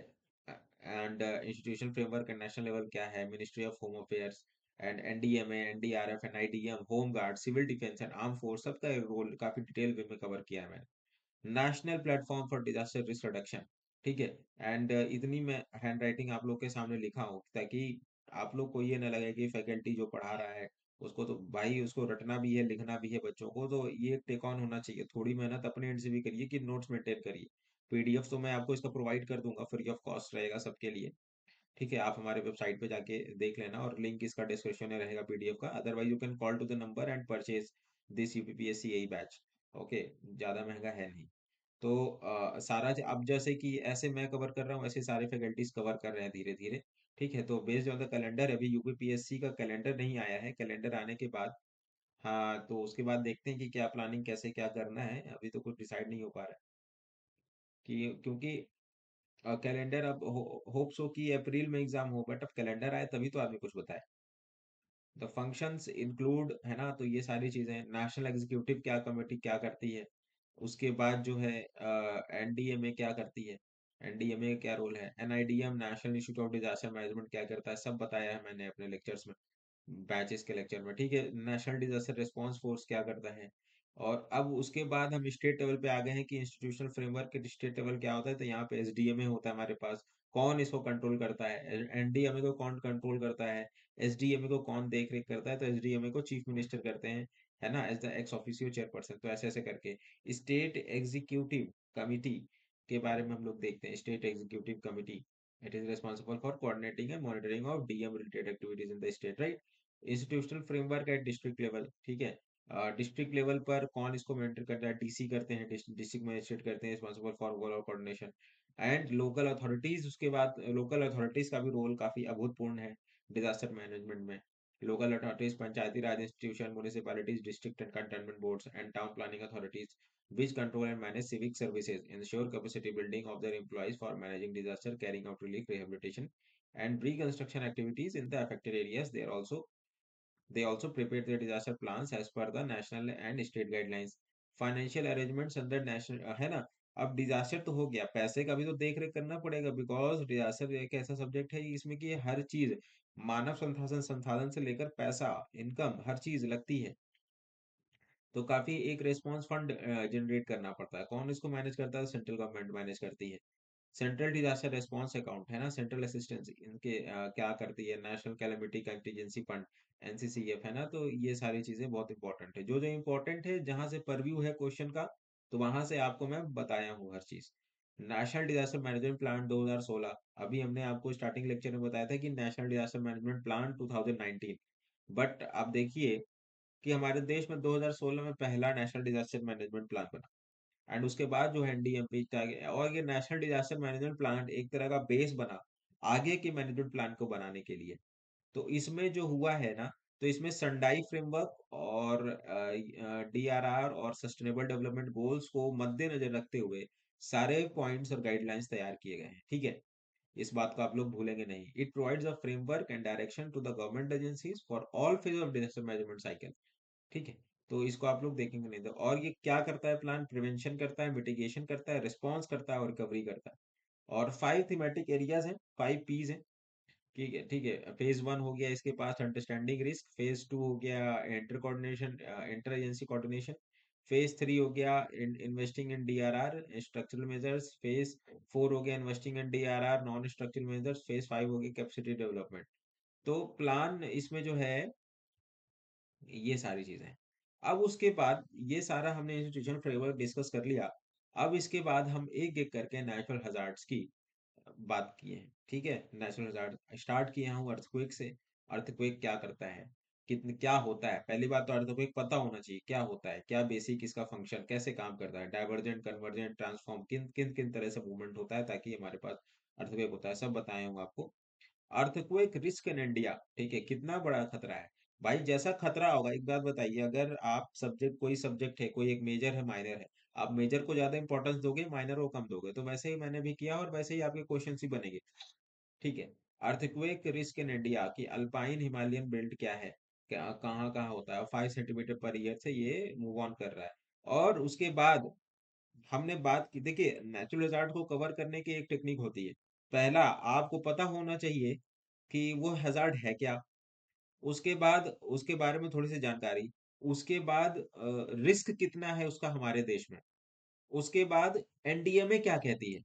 And institutional framework at national level क्या है, ministry of home affairs and NDMA, NDRF, NIDM, home guard, civil defence and arm force, सबका रोल काफी डिटेल वे में कवर किया है मैंने। National platform for disaster risk reduction, ठीक है। एंड इतनी मैं हैंड राइटिंग आप लोग के सामने लिखा हूँ, ताकि आप लोग को ये ना लगे कि फैकल्टी जो पढ़ा रहा है उसको तो भाई उसको रटना भी है, लिखना भी है, बच्चों को तो ये टेक ऑन होना चाहिए, थोड़ी मेहनत अपने एंड से भी करिए कि नोट्स मेंटेन करिए। पीडीएफ तो मैं आपको इसका प्रोवाइड कर दूंगा, फ्री ऑफ कॉस्ट रहेगा सबके लिए, ठीक है। आप हमारे वेबसाइट पे जाके देख लेना, और लिंक इसका डिस्क्रिप्शन में रहेगा पीडीएफ का। Otherwise you can call to the number and purchase this UPPSC यही बैच। ओके, ज्यादा महंगा है नहीं। तो सारा अब जैसे कि ऐसे मैं कवर कर रहा हूँ, ऐसे सारे फैकल्टीज कवर कर रहे हैं धीरे धीरे, ठीक है। तो बेस्ड ऑन द कैलेंडर, अभी यूपीपीएससी का कैलेंडर नहीं आया है, कैलेंडर आने के बाद, हाँ, तो उसके बाद देखते हैं कि क्या प्लानिंग, कैसे क्या करना है, अभी तो कुछ डिसाइड नहीं हो पा रहा है, कि क्योंकि कैलेंडर अब होप सो कि अप्रैल में एग्जाम हो, बट अब कैलेंडर आए तभी तो आदमी कुछ बताए। द फंक्शंस इंक्लूड, है ना, तो ये सारी चीजें, नेशनल एग्जीक्यूटिव क्या कमेटी क्या करती है, उसके बाद जो है एनडीएमए क्या करती है, एनडीएमए का क्या रोल है, NIDM, national institute of disaster management क्या करता है, सब बताया है मैंने अपने लेक्चर्स में, बैचेस के लेक्चर में, ठीक है। नेशनल डिजास्टर रिस्पांस फोर्स क्या करता है। और अब उसके बाद हम स्टेट लेवल पे आ गए हैं कि इंस्टीट्यूशनल फ्रेमवर्क के स्टेट लेवल क्या होता है, तो यहाँ पे एसडीएमए होता है हमारे पास, कौन इसको कंट्रोल करता है, एनडीएमए को कौन कंट्रोल करता है, एसडीएमए को कौन देख रेख करता है, तो एसडीएमए को चीफ मिनिस्टर करते हैं, है ना, as the ex officio chairperson. तो ऐसे ऐसे करके स्टेट एग्जीक्यूटिव कमिटी के बारे में हम लोग देखते हैं। State executive committee, it is responsible for coordinating and monitoring of DM related activities in the state, right. Institutional framework at district level, ठीक है। डिस्ट्रिक्ट लेवल पर कौन इसको मेंटेन करता है, डीसी करते हैं, डिस्ट्रिक्ट मजिस्ट्रेट करते हैं, responsible for overall coordination. And local authorities, उसके बाद लोकल अथॉरिटीज का भी रोल काफी अभूतपूर्ण है डिजास्टर मैनेजमेंट में। local authorities, panchayati raj institution, municipalities, district and cantonment boards, and town planning authorities, which control and manage civic services, ensure capacity building of their employees for managing disaster, carrying out relief, rehabilitation, and reconstruction activities in the affected areas. They also prepare their disaster plans as per the national and state guidelines. Financial arrangements under national है ना। अब डिजास्टर तो हो गया, पैसे का भी तो देख रेख करना पड़ेगा, बिकॉज डिजास्टर एक ऐसा सब्जेक्ट है इसमें कि हर चीज, मानव संसाधन संसाधन से लेकर पैसा, इनकम, हर चीज लगती है। तो काफी एक रेस्पॉन्स फंड जनरेट करना पड़ता है। कौन इसको मैनेज करता है? सेंट्रल गवर्नमेंट मैनेज करती है। सेंट्रल डिजास्टर रेस्पॉन्स अकाउंट है ना, सेंट्रल असिस्टेंस इनके क्या करती है? National calamity contingency fund, NCCF है ना। तो ये सारी चीजें बहुत इंपॉर्टेंट है, जो जो इंपॉर्टेंट है, जहां से परव्यू है क्वेश्चन का, तो वहां से आपको मैं बताया हूँ हर चीज। नेशनल डिजास्टर मैनेजमेंट प्लान 2016, अभी हमने आपको स्टार्टिंग लेक्चर में बताया था कि national disaster management plan 2019, but आप देखिए कि हमारे देश में 2016 में पहला नेशनल डिजास्टर मैनेजमेंट प्लान बना, एंड उसके बाद जो है एनडीएमपी, और ये नेशनल डिजास्टर मैनेजमेंट प्लान एक तरह का बेस बना आगे के मैनेजमेंट प्लान को बनाने के लिए। तो इसमें जो हुआ है ना, तो इसमें संडाई फ्रेमवर्क और डीआरआर और सस्टेनेबल डेवलपमेंट गोल्स को मद्देनजर रखते हुए सारे पॉइंट्स और गाइडलाइंस तैयार किए गए हैं, ठीक है। इस बात को आप लोग भूलेंगे नहीं। It provides a framework and direction to the government agencies for all phase of disaster management cycle, ठीक है। तो इसको आप लोग देखेंगे नहीं तो। और ये क्या करता है प्लान? प्रिवेंशन करता है, मिटिगेशन करता है, रिस्पॉन्स करता है और रिकवरी करता है। और 5 थीमेटिक एरियाज हैं, 5 पीज हैं, ठीक है, ठीक है। फेज 1 हो गया इसके पास अंडरस्टैंडिंग रिस्क, फेज 2 हो गया inter coordination, inter agency coordination, phase 3 हो गया investing in DRR structural measures, phase 4 हो गया investing in DRR non structural measures, phase 5 हो गया कैपेसिटी डेवलपमेंट। तो प्लान इसमें जो है ये सारी चीजें हैं। अब उसके बाद ये सारा हमने इंस्टीट्यूशन फ्रेमवर्क डिस्कस कर लिया। अब इसके बाद हम एक एक करके नेचुरल हजार्ड्स की बात किए हैं, ठीक है। नेचुरल हजार्ड स्टार्ट किया हूँ अर्थक्वेक से। अर्थक्वेक क्या करता है, कितने क्या होता है? पहली बात तो अर्थक्वेक पता होना चाहिए क्या होता है, क्या बेसिक इसका फंक्शन, कैसे काम करता है, डाइवर्जेंट, कन्वर्जेंट, ट्रांसफॉर्म, किन किन किन तरह से मूवमेंट होता है ताकि हमारे पास अर्थक्वेक होता है, सब बताया हूँ आपको। अर्थक्वेक रिस्क इन इंडिया, ठीक है, कितना बड़ा खतरा है। भाई जैसा खतरा होगा, एक बात बताइए, अगर आप सब्जेक्ट, कोई सब्जेक्ट है, कोई एक मेजर है, माइनर है, आप मेजर को ज्यादा इंपॉर्टेंस दोगे, माइनर को कम दोगे, तो वैसे ही मैंने भी किया और वैसे ही आपके क्वेश्चन ही बनेंगे, ठीक है। अर्थक्वेक रिस्क इन इंडिया की अल्पाइन हिमालयन बेल्ट क्या है, क्या कहाँ कहाँ होता है, 5 सेंटीमीटर पर ईयर से ये मूव ऑन कर रहा है। और उसके बाद हमने बात की, देखिए नेचुरल हैजार्ड को कवर करने की एक टेक्निक होती है। पहला, आपको पता होना चाहिए कि वो हैजार्ड है क्या। उसके बाद उसके बारे में थोड़ी सी जानकारी। उसके बाद रिस्क कितना है उसका हमारे देश में। उसके बाद एनडीएमए क्या कहती है,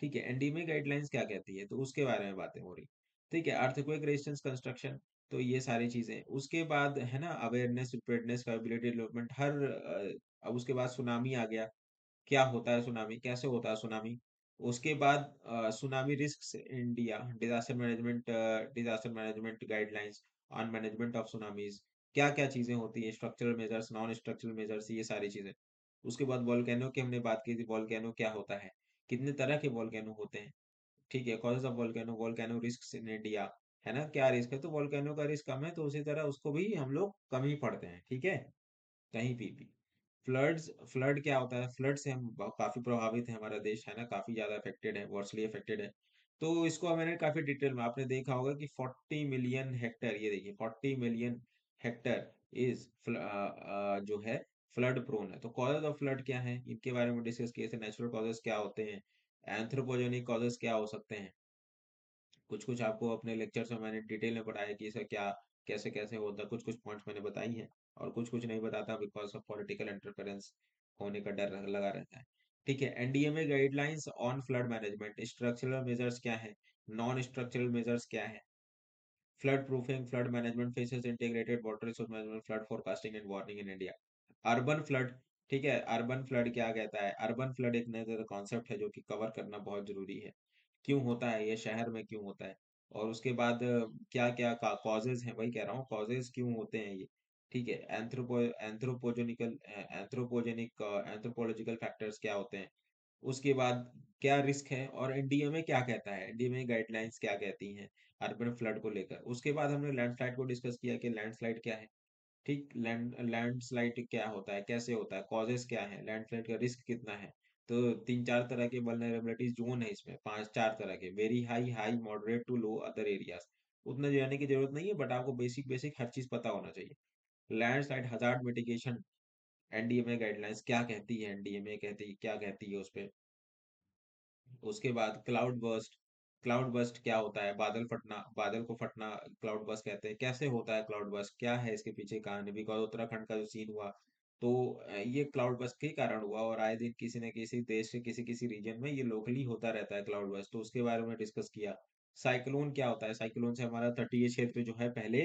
ठीक है, एनडीएमए गाइडलाइंस क्या कहती है, तो उसके बारे में बातें हो रही, ठीक है। अर्थक्वेक रेजिस्टेंस कंस्ट्रक्शन, तो ये सारी चीजें। उसके बाद है ना अवेयरनेस, प्रिपेयर्डनेस, कैपेबिलिटी डेवलपमेंट, अब उसके बाद सुनामी आ गया। क्या होता है सुनामी, कैसे होता है सुनामी। उसके बाद tsunami risk India, disaster management guidelines on management of tsunamis, क्या क्या चीजें होती है, structural measures, non structural measures, ये सारी चीजें। उसके बाद वॉल्केनो की हमने बात की थी, वॉल्केनो क्या होता है, कितने तरह के वॉल्केनो होते हैं, ठीक है। Causes of volcano, volcano risk in India, है ना, क्या रिस्क है, तो वॉल्केनो का रिस्क कम है, तो उसी तरह उसको भी हम लोग कम ही पढ़ते हैं, ठीक है, कहीं भी। फ्लड्स, फ्लड क्या होता है? फ्लड से हम काफी प्रभावित है, हमारा देश है ना, काफी ज्यादा अफेक्टेड है, वर्सली अफेक्टेड है। तो इसको मैंने काफी डिटेल में, आपने देखा होगा कि 40 मिलियन हेक्टेयर, ये देखिए 40 मिलियन हेक्टेयर इज जो है फ्लड प्रोन है। तो कॉजेज ऑफ फ्लड क्या है, इनके बारे में डिस्कस किए थे। नेचुरल कॉजेज क्या होते हैं, एंथ्रोपोजेनिक कॉजेज क्या हो सकते हैं, कुछ कुछ आपको अपने लेक्चर्स में मैंने डिटेल में बताया कि इसे क्या, कैसे कैसे होता है, कुछ कुछ पॉइंट्स मैंने बताई हैं। और कुछ कुछ नहीं बताता बिकॉज ऑफ पॉलिटिकल इंटरफेरेंस होने का डर लगा रहता है, ठीक है। NDMA guidelines on flood management, structural measures क्या है, नॉन स्ट्रक्चरल मेजर्स क्या है, flood proofing, flood management faces, integrated water resource management, flood forecasting and warning in India. Urban flood, ठीक है, अर्बन फ्लड क्या कहता है? अर्बन फ्लड एक नया कॉन्सेप्ट है जो कि कवर करना बहुत जरूरी है। क्यों होता है ये, शहर में क्यों होता है, और उसके बाद क्या क्या कॉजेज हैं, वही कह रहा हूँ, कॉजेज क्यों होते हैं ये, ठीक है। एंथ्रोपोजेनिकल एंथ्रोपोजेनिक एंथ्रोपोलॉजिकल फैक्टर्स क्या होते हैं, उसके बाद क्या रिस्क है और एनडीए में क्या कहता है, एनडीए में गाइडलाइंस क्या कहती हैं अर्बन फ्लड को लेकर। उसके बाद हमने लैंडस्लाइड को डिस्कस किया कि लैंडस्लाइड क्या है। ठीक, लैंडस्लाइड क्या होता है, कैसे होता है, कॉजेस क्या है, लैंडस्लाइड का रिस्क कितना है। तो तीन चार तरह के वल्नरेबिलिटीज जोन है इसमें, पांच चार तरह के, very high, high, moderate to low, other areas. उतना जाने की जरूरत नहीं है, बट आपको बेसिक बेसिक हर चीज पता होना चाहिए। Landslide hazard mitigation, NDMA guidelines क्या कहती है, एनडीएमए कहती है क्या कहती है उस पे। उसके बाद क्लाउड बर्स्ट, क्लाउड बर्स्ट क्या होता है, बादल फटना, बादल को फटना क्लाउड बर्स्ट कहते हैं। कैसे होता है क्लाउड बर्स्ट, क्या है इसके पीछे कहानी, बिकॉज उत्तराखंड का जो सीन हुआ, तो ये क्लाउड बर्स्ट के कारण हुआ, और आए दिन किसी न किसी देश के किसी किसी रीजन में ये लोकली होता रहता है क्लाउड बर्स्ट, तो उसके बारे में डिस्कस किया। साइक्लोन क्या होता है, साइक्लोन से हमारा तटीय क्षेत्र जो है पहले,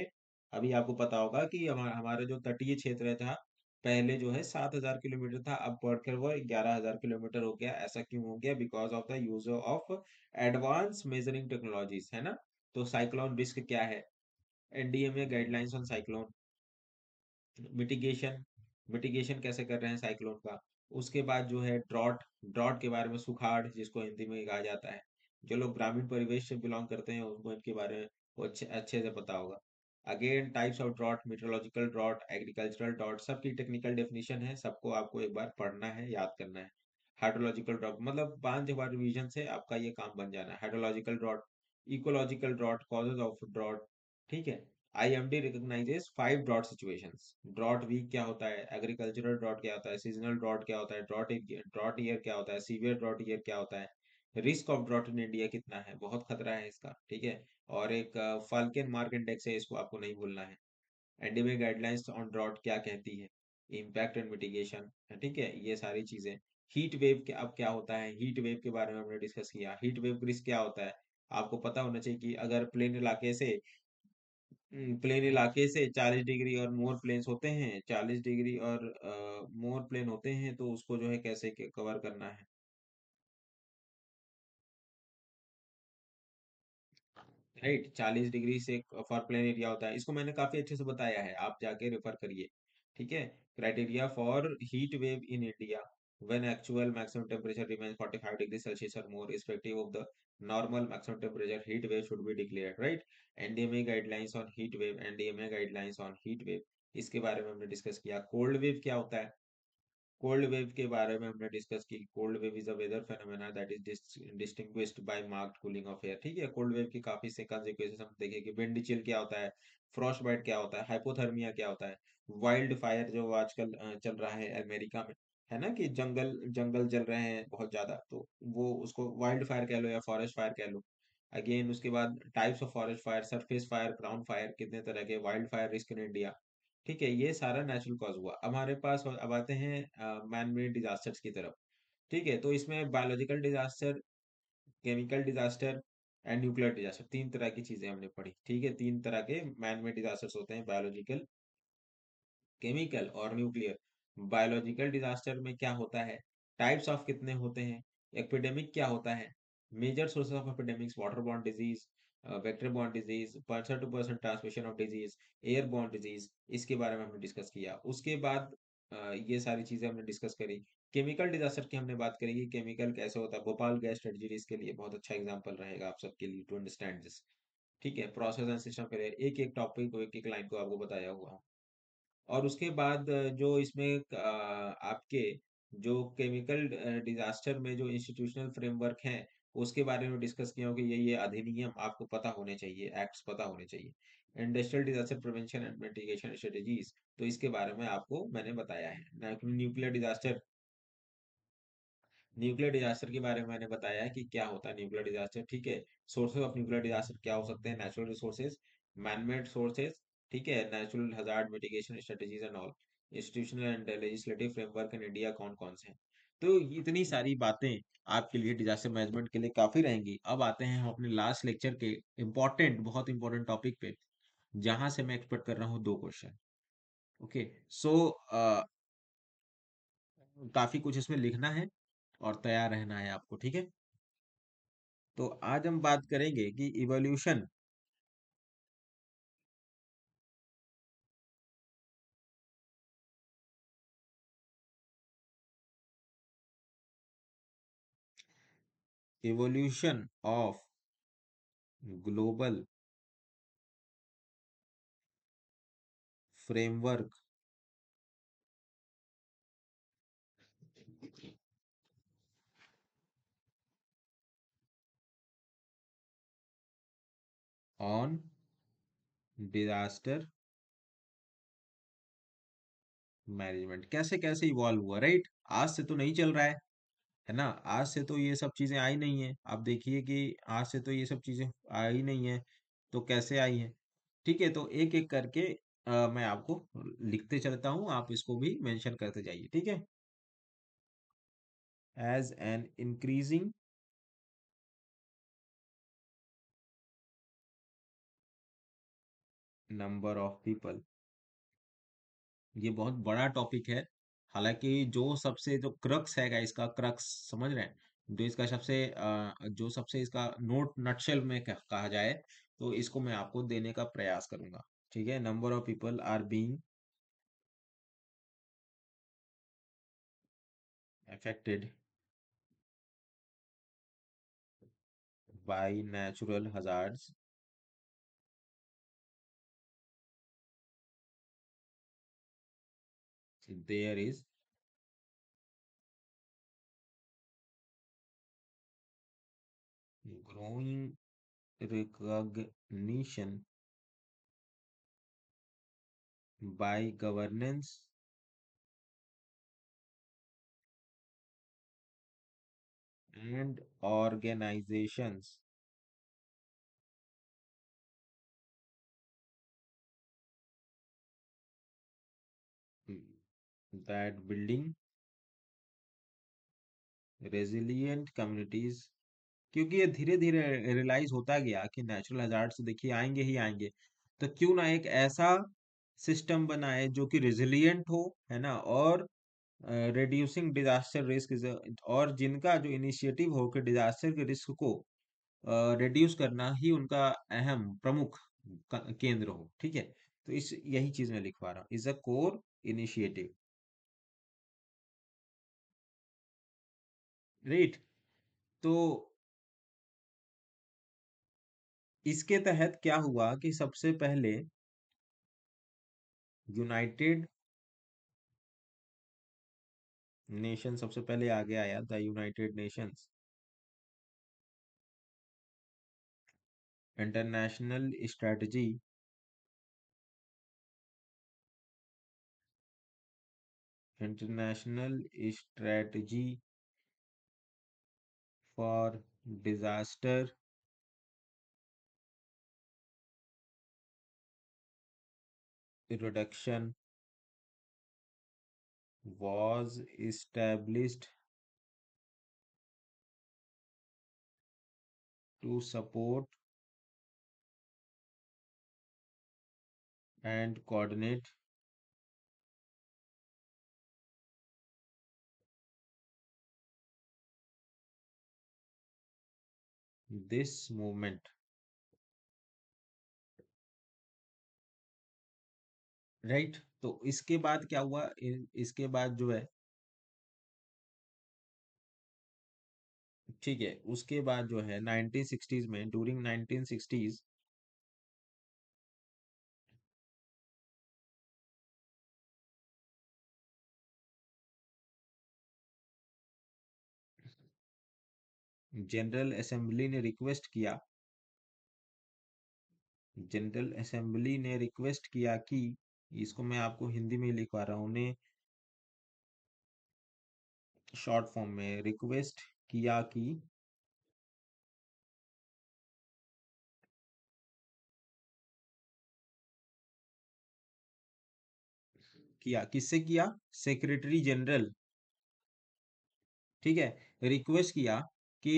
अभी आपको पता होगा कि हमारा जो तटीय क्षेत्र था पहले जो है 7,000 किलोमीटर था, अब बढ़कर वो 11,000 किलोमीटर हो गया। ऐसा क्यों हो गया, because of the use of advance measuring technologies, है ना। तो साइक्लोन रिस्क क्या है, NDMA guidelines on cyclone, mitigation, mitigation कैसे कर रहे हैं साइक्लोन का। उसके बाद जो है ड्रॉट, ड्रॉट के बारे में, सुखाड़ जिसको हिंदी में कहा जाता है। जो लोग ग्रामीण परिवेश से बिलोंग करते हैं उनको इनके बारे में वो अच्छे अच्छे से पता होगा। Again types of drought, meteorological drought, agricultural drought, सबकी टेक्निकल डेफिनेशन है, सबको आपको एक बार पढ़ना है, याद करना है। हाइड्रोलॉजिकल ड्रॉट मतलब 5 बार रिवीजन से आपका ये काम बन जाना है। Hydrological drought, ecological drought, causes of drought, ठीक है। IMD recognizes 5 drought situations। Drought week क्या होता है, एग्रीकल्चरल ड्रॉट क्या होता है, सीजनल ड्रॉट क्या होता है, ड्रॉट ईयर क्या होता है, सीवियर ड्रॉट ईयर क्या होता है, risk of drought in India कितना है, बहुत खतरा है इसका, ठीक है। और एक फाल्कन मार्क इंडेक्स है, इसको आपको नहीं भूलना है। एनडीए गाइडलाइंस ऑन ड्रॉट क्या कहती है, इम्पैक्ट एंड मिटिगेशन, ठीक है, ये सारी चीजें। हीट वेव के अब क्या होता है, हीट वेव के बारे में हमने डिस्कस किया। हीट वेव रिस्क क्या होता है, आपको पता होना चाहिए कि अगर प्लेन इलाके से 40 डिग्री और मोर प्लेन्स होते हैं, 40 डिग्री और मोर प्लेन होते हैं, तो उसको जो है कैसे कवर करना है। राइट, 40 डिग्री से फॉर प्लेन एरिया होता है, इसको मैंने काफी अच्छे से बताया है, आप जाके रेफर करिए, ठीक है। Criteria for heat wave in India, when actual maximum temperature remains 45 degree Celsius और more respective of the normal maximum temperature, heat wave should be declared, right. NDMA guidelines on heat wave, NDMA guidelines on heat wave, इसके बारे में हमने डिस्कस किया। कोल्ड वेव क्या होता है, कोल्ड वेव के बारे में हमने डिस्कस की। Cold wave is a weather phenomena that is distinguished by marked cooling of air, ठीक है। कोल्ड वेव की काफी से consequences हम देखें कि विंड चिल क्या होता है, फ्रॉस्ट बाइट क्या होता है, हाइपोथर्मिया क्या होता है, वाइल्ड फायर जो आजकल चल रहा है अमेरिका में, है ना, कि जंगल जंगल जल रहे हैं बहुत ज्यादा, तो वो उसको वाइल्ड फायर कह लो या फॉरेस्ट फायर कह लो। अगेन उसके बाद types of forest fire, surface fire, ground fire, कितने तरह के, wild fire risk in India, ठीक है। ये सारा नेचुरल कॉज हुआ। अब हमारे पास अब आते हैं मैन मेड डिजास्टर्स की तरफ, ठीक है। तो इसमें biological disaster, chemical disaster and nuclear disaster, तीन तरह की चीजें हमने पढ़ी, ठीक है। तीन तरह के मैन मेड डिजास्टर्स होते हैं, बायोलॉजिकल, केमिकल और न्यूक्लियर। बायोलॉजिकल डिजास्टर में क्या होता है, टाइप्स ऑफ कितने होते हैं, एपिडेमिक क्या होता है, major sources of epidemics, water borne disease, vector borne disease, person to person transmission of disease, air borne disease, इसके बारे में हमने डिस्कस किया। उसके बाद ये सारी चीजें हमने डिस्कस करी। केमिकल डिजास्टर की हमने बात करी कि केमिकल कैसे होता है, भोपाल गैस ट्रेजेडी इसके लिए बहुत अच्छा एग्जांपल रहेगा आप सबके लिए टू अंडरस्टैंड दिस, ठीक है। प्रोसेस एंड सिस्टम फेलियर, एक एक टॉपिक को, एक एक लाइन को आपको बताया हुआ हूँ। और उसके बाद जो इसमें आपके जो केमिकल डिजास्टर में जो इंस्टीट्यूशनल फ्रेमवर्क हैं, उसके बारे में डिस्कस किया हो कि ये अधिनियम आपको पता होने चाहिए, एक्ट्स पता होने चाहिए। Industrial disaster prevention and mitigation strategies, तो इसके बारे में आपको मैंने बताया है। न्यूक्लियर डिजास्टर, न्यूक्लियर डिजास्टर के बारे में मैंने बताया है कि क्या होता है न्यूक्लियर डिजास्टर, ठीक है। सोर्सेज ऑफ न्यूक्लियर डिजास्टर क्या हो सकते हैं, नेचुरल रिसोर्सेज, मैनमेड सोर्सेज, ठीक है, natural hazard mitigation strategies and all, institutional and legislative framework in India कौन कौन से हैं। तो इतनी सारी बातें आपके लिए डिजास्टर मैनेजमेंट के लिए काफी रहेंगी। अब आते हैं हम अपने लास्ट लेक्चर के इम्पोर्टेंट, बहुत इंपॉर्टेंट टॉपिक पे, जहां से मैं एक्सपेक्ट कर रहा हूँ 2 क्वेश्चन। ओके, सो काफी कुछ इसमें लिखना है और तैयार रहना है आपको, ठीक है। तो आज हम बात करेंगे कि evolution, evolution of global framework on disaster management कैसे कैसे इवॉल्व हुआ, राइट? आज से तो नहीं चल रहा है ना? आज से तो ये सब चीजें आई नहीं है। आप देखिए कि आज से तो ये सब चीजें आई नहीं है, तो कैसे आई है? ठीक है, तो एक एक करके मैं आपको लिखते चलता हूँ, आप इसको भी मेंशन करते जाइए, ठीक है? As an increasing number of people, ये बहुत बड़ा टॉपिक है। हालांकि जो क्रक्स हैगा, इसका क्रक्स समझ रहे हैं? जो इसका जो सबसे इसका नोट नटशेल में कहा जाए, तो इसको मैं आपको देने का प्रयास करूंगा। ठीक है, number of people are being affected by natural hazards, there is growing recognition by governance and organizations that building resilient communities, क्योंकि ये धीरे धीरे रियलाइज होता गया कि नेचुरल हजार्ड्स देखिए आएंगे ही आएंगे, तो क्यों ना एक ऐसा सिस्टम बनाए जो कि रेजिलिएंट हो, है ना, और रिड्यूसिंग डिजास्टर रिस्क, और जिनका जो इनिशिएटिव हो कि डिजास्टर के रिस्क को रिड्यूस करना ही उनका अहम प्रमुख केंद्र हो। ठीक है, तो इस यही चीज मैं लिखवा रहा हूँ, is a core initiative, right? तो इसके तहत क्या हुआ कि सबसे पहले यूनाइटेड नेशन सबसे पहले आगे आया, the United Nations international strategy international strategy for disaster reduction was established to support and coordinate this movement, right? तो इसके बाद क्या हुआ, इसके बाद जो है, ठीक है, उसके बाद जो है 1960s में, ड्यूरिंग 1960s, जनरल असेंबली ने रिक्वेस्ट किया, जनरल असेंबली ने रिक्वेस्ट किया कि, इसको मैं आपको हिंदी में लिखवा रहा हूँ, उन्हें शॉर्ट फॉर्म में रिक्वेस्ट किया कि, किया किससे किया? सेक्रेटरी जनरल, ठीक है, रिक्वेस्ट किया कि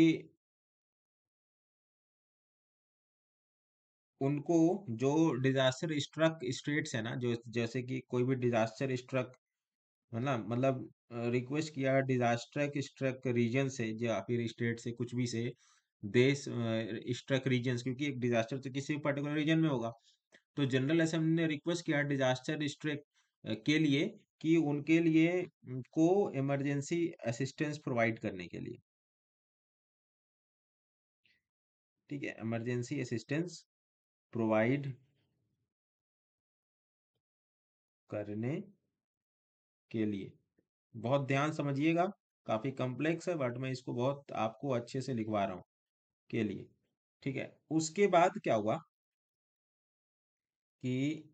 उनको जो डिजास्टर स्ट्रक स्टेट्स है ना, जो जैसे कि कोई भी डिजास्टर स्ट्रक है ना, मतलब रिक्वेस्ट किया डिजास्टर स्ट्रक रीजन से, या फिर स्टेट से, कुछ भी से, देश स्ट्रक रीजन, क्योंकि एक डिजास्टर तो किसी पर्टिकुलर रीजन में होगा। तो जनरल असेंबली ने रिक्वेस्ट किया डिजास्टर स्ट्रक के लिए कि उनके लिए को इमरजेंसी असिस्टेंस प्रोवाइड करने के लिए, ठीक है, इमरजेंसी असिस्टेंस प्रोवाइड करने के लिए। बहुत ध्यान समझिएगा, काफी कॉम्प्लेक्स है बट मैं इसको बहुत आपको अच्छे से लिखवा रहा हूँ के लिए। ठीक है, उसके बाद क्या हुआ कि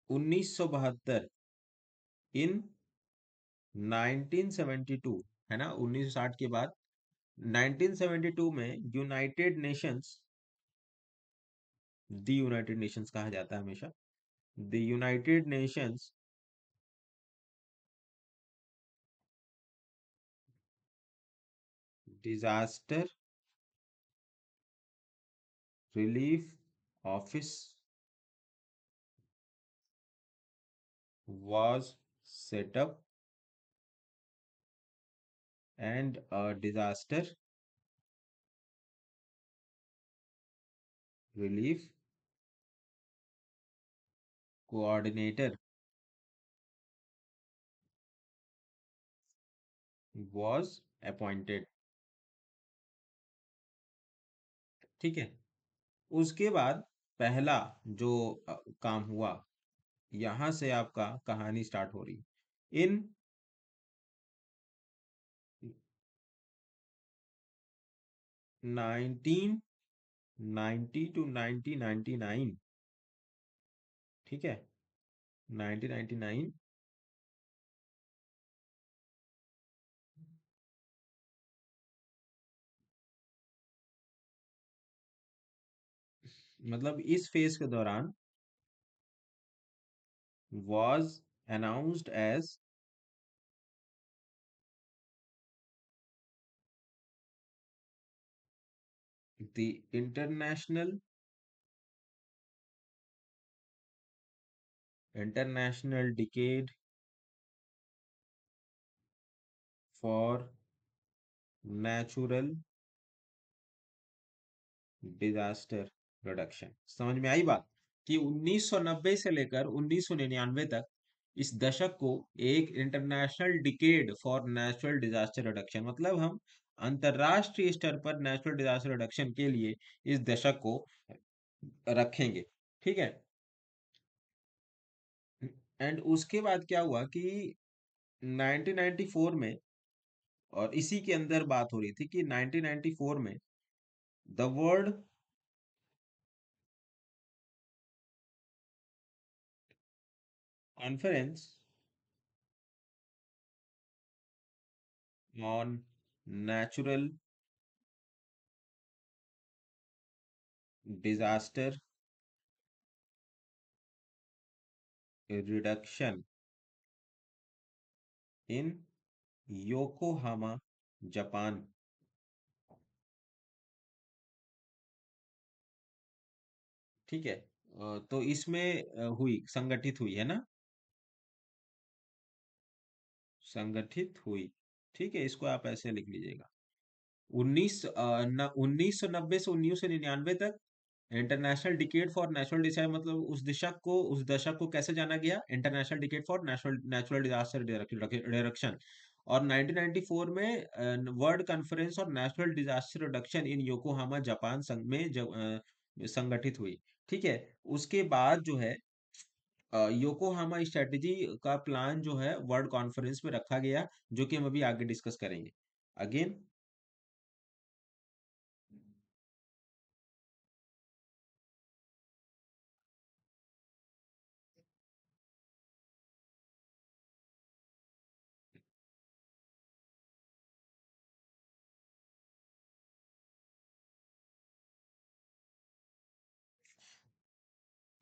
1972 इन 1972, है ना, 1960 के बाद 1972 में United Nations, the United Nations कहा जाता है हमेशा, the United Nations disaster relief office was set up and a disaster relief coordinator was appointed। ठीक है, उसके बाद पहला जो काम हुआ, यहां से आपका कहानी स्टार्ट हो रही। इन 1990 टू 1999, ठीक है, 1999, मतलब इस फेज के दौरान was announced as the international decade for natural disaster reduction. समझ में आई बात कि 1990 से लेकर 1999 तक इस दशक को एक international decade for natural disaster reduction, मतलब हम अंतरराष्ट्रीय स्तर पर नेचुरल डिजास्टर रिडक्शन के लिए इस दशक को रखेंगे। ठीक है, एंड उसके बाद क्या हुआ कि 1994 में, और इसी के अंदर बात हो रही थी कि 1994 में the world conference on natural disaster reduction in Yokohama Japan. ठीक है, तो इसमें हुई, संगठित हुई, है ना, संगठित हुई। ठीक है, इसको आप ऐसे लिख लीजिएगा। 1990 से 1999 तक international decade for natural disaster, मतलब उस दशक को कैसे जाना गया, international decade for natural natural disaster reduction. और 1994 में वर्ल्ड कॉन्फ्रेंस और natural disaster reduction in Yokohama Japan संगठित हुई। ठीक है, उसके बाद जो है योकोहामा स्ट्रेटेजी का प्लान जो है वर्ल्ड कॉन्फ्रेंस में रखा गया, जो कि हम अभी आगे डिस्कस करेंगे। अगेन,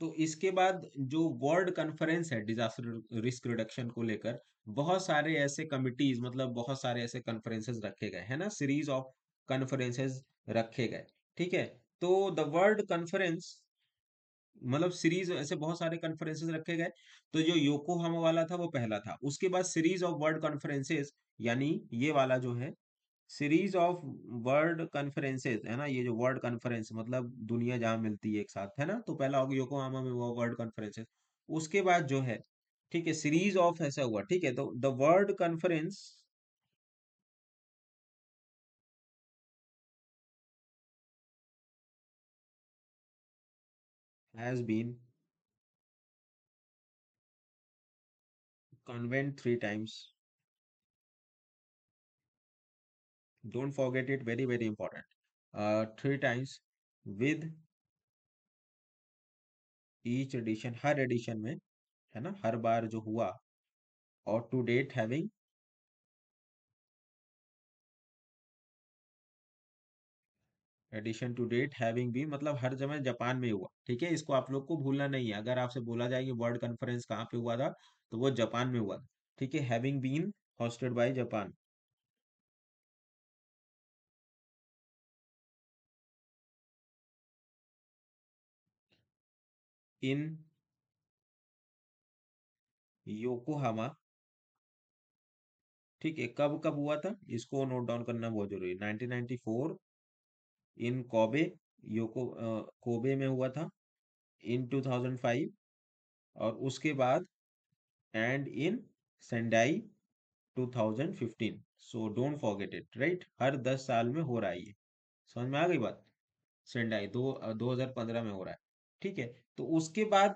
तो इसके बाद जो वर्ल्ड कॉन्फ्रेंस है डिजास्टर रिस्क रिडक्शन को लेकर, बहुत सारे ऐसे कमिटीज, मतलब बहुत सारे ऐसे कॉन्फ्रेंसेस रखे गए, है ना, सीरीज ऑफ कॉन्फ्रेंसेस रखे गए। ठीक है, तो द वर्ल्ड कॉन्फ्रेंस, मतलब सीरीज ऐसे बहुत सारे कॉन्फ्रेंसेस रखे गए। तो जो योकोहामा वाला था वो पहला था, उसके बाद सीरीज ऑफ वर्ल्ड कॉन्फ्रेंसेस, यानी ये वाला जो है सीरीज ऑफ वर्ल्ड कॉन्फ्रेंसेस, है ना, ये जो वर्ल्ड कॉन्फ्रेंस मतलब दुनिया जहां मिलती है एक साथ, है ना, तो पहला होगा योकोहामा में वो वर्ल्ड कॉन्फ्रेंसेस। उसके बाद जो है, ठीक है, सीरीज ऑफ ऐसा हुआ। ठीक है, तो the world conference has been convened 3 times. Don't forget it, very very important. 3 times with each edition, हर एडिशन में, है ना, हर बार जो हुआ, और to date having, edition to date having भी मतलब हर जगह जापान में हुआ। ठीक है, इसको आप लोग को भूलना नहीं है। अगर आपसे बोला जाए कि वर्ल्ड कॉन्फ्रेंस कहाँ पे हुआ था, तो वो जापान में हुआ था। ठीक है, having been hosted by Japan. In Yokohama. ठीक है, कब कब हुआ था इसको नोट डाउन करना बहुत जरूरी है। 1994 इन कोबे, कोबे में हुआ था। इन 2005, और उसके बाद and in Sendai 2015। So don't forget it, right, हर 10 साल में हो रहा है ये। समझ में आ गई बात। सेंडाई 2015 में हो रहा है। ठीक है, तो उसके बाद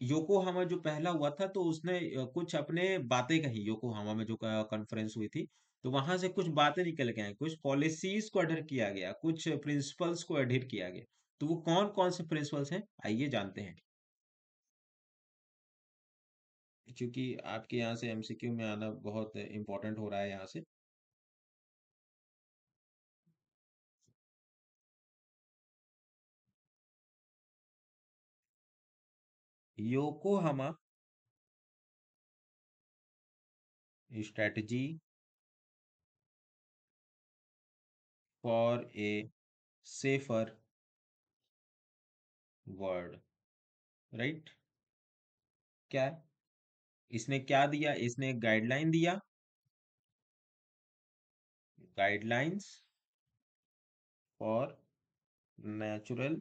योकोहामा जो पहला हुआ था, तो उसने कुछ अपने बातें कही योकोहामा में जो कॉन्फ्रेंस हुई थी। तो वहां से कुछ बातें निकल के आई, कुछ पॉलिसीज को अडर किया गया, कुछ प्रिंसिपल्स को अडर किया गया। तो वो कौन कौन से प्रिंसिपल्स हैं, आइए जानते हैं। क्योंकि आपके यहाँ से एमसीक्यू में आना बहुत इंपॉर्टेंट हो रहा है यहाँ से। Yokohama strategy for a safer world, right. क्या है? इसने क्या दिया, इसने गाइडलाइन दिया, guidelines for natural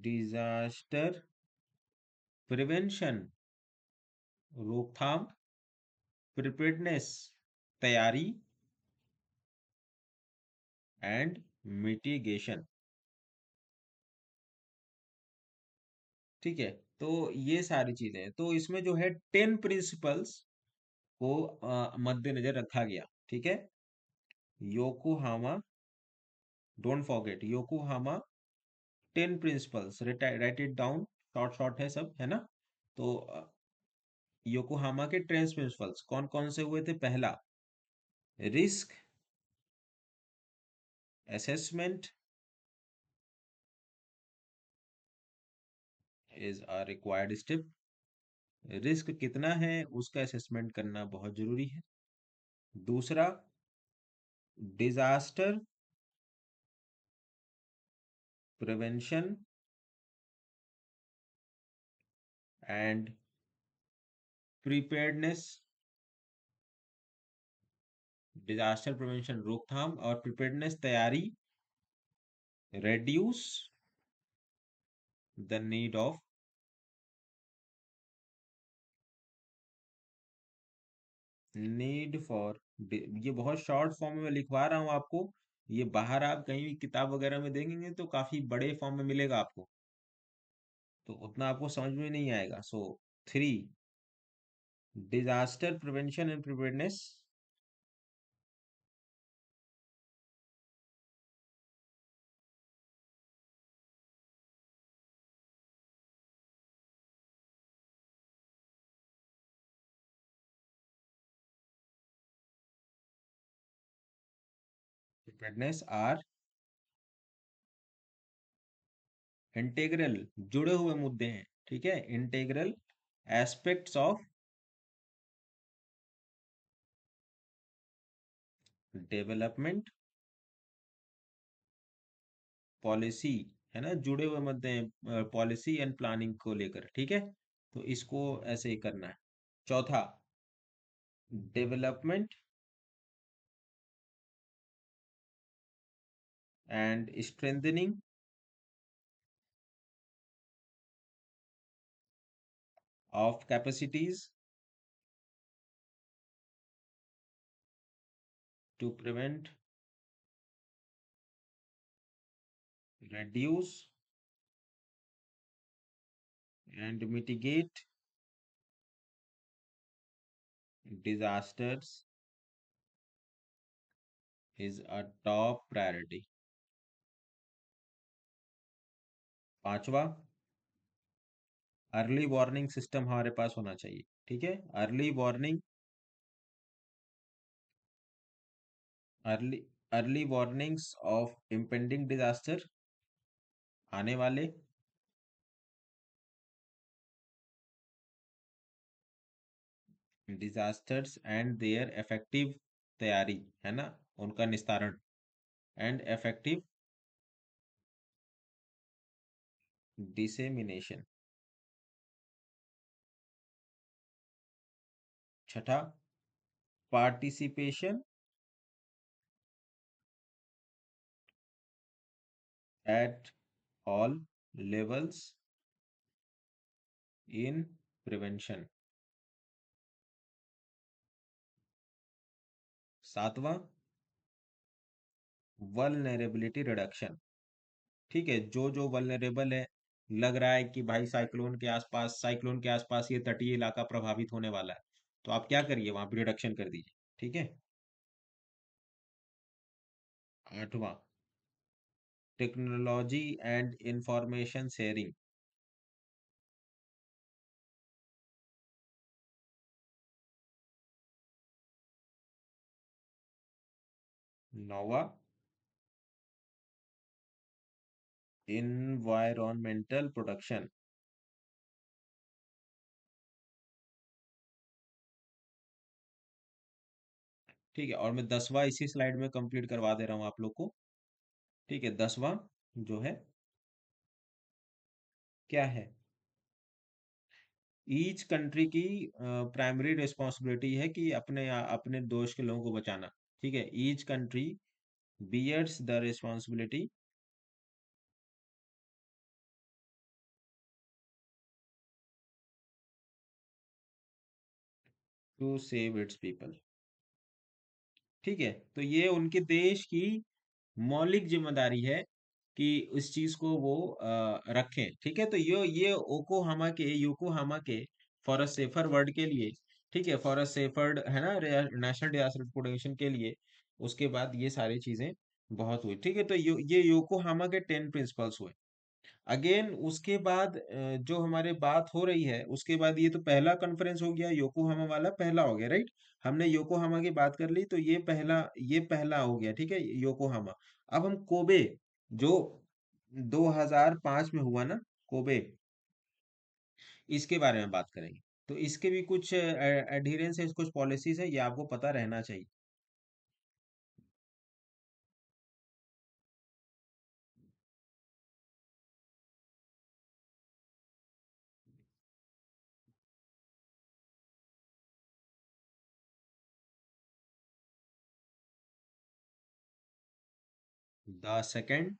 disaster prevention, रोकथाम, प्रिपेयर्डनेस, तैयारी, एंड मिटिगेशन। ठीक है, तो ये सारी चीजें हैं। तो इसमें जो है 10 प्रिंसिपल्स को मद्देनजर रखा गया। ठीक है, Yokohama, don't forget Yokohama 10 principles, right it down, short short है सब, है ना। तो योकोहामा के 10 प्रिंसिपल्स कौन कौन से हुए थे? पहला, risk assessment is a required step. Risk कितना है उसका असेसमेंट करना बहुत जरूरी है। दूसरा, disaster prevention and preparedness, disaster prevention रोकथाम और प्रिपेयर्डनेस तैयारी, reduce the need of, need for, ये बहुत शॉर्ट फॉर्म में मैं लिखवा रहा हूँ आपको। ये बाहर आप कहीं भी किताब वगैरह में देखेंगे तो काफी बड़े फॉर्म में मिलेगा आपको, तो उतना आपको समझ में नहीं आएगा। So 3, disaster prevention and preparedness, preparedness are integral, जुड़े हुए मुद्दे हैं। ठीक है, integral aspects of development policy, है ना, जुड़े हुए मुद्दे हैं पॉलिसी एंड प्लानिंग को लेकर। ठीक है, तो इसको ऐसे ही करना है। चौथा, development and strengthening of capacities to prevent reduce and mitigate disasters is a top priority. पांचवा, अर्ली वार्निंग सिस्टम हमारे पास होना चाहिए। ठीक है, early warning, early early warnings of impending disaster, आने वाले डिजास्टर्स एंड देयर इफेक्टिव तैयारी, है ना, उनका निस्तारण, एंड इफेक्टिव डिसेमिनेशन। छठा, participation at all levels in prevention. सातवां, वल्नरेबिलिटी रिडक्शन। ठीक है, जो जो वल्नरेबल है, लग रहा है कि भाई साइक्लोन के आसपास ये तटीय इलाका प्रभावित होने वाला है, तो आप क्या करिए, वहां पे रिडक्शन कर दीजिए। ठीक है। आठवां, टेक्नोलॉजी एंड इंफॉर्मेशन शेयरिंग। नौवां, इन्वायरमेंटल प्रोटेक्शन। ठीक है, और मैं 10वां इसी स्लाइड में कंप्लीट करवा दे रहा हूं आप लोग को। ठीक है, 10वां जो है, क्या है, ईच कंट्री की प्राइमरी रिस्पॉन्सिबिलिटी है कि अपने अपने देश के लोगों को बचाना। ठीक है, each country bears the responsibility to save its people. ठीक है, तो ये उनके देश की मौलिक जिम्मेदारी है कि इस चीज को वो रखें। ठीक है, तो ये योकोहामा के फॉर अ सेफर वर्ल्ड के लिए, ठीक है, फॉर अ सेफर, है ना, नेशनल डिजास्टर प्रोटेक्शन के लिए, उसके बाद ये सारी चीजें बहुत हुई। ठीक है, तो ये योकोहामा के 10 प्रिंसिपल्स हुए। अगेन उसके बाद जो हमारे बात हो रही है, उसके बाद ये तो पहला कॉन्फ्रेंस हो गया, योकोहामा वाला पहला हो गया, राइट। हमने योकोहामा की बात कर ली, तो ये पहला हो गया। ठीक है, योकोहामा। अब हम कोबे, जो 2005 में हुआ ना, कोबे, इसके बारे में बात करेंगे। तो इसके भी कुछ एडहेरेंस है, कुछ पॉलिसीज है, ये आपको पता रहना चाहिए। 10 second.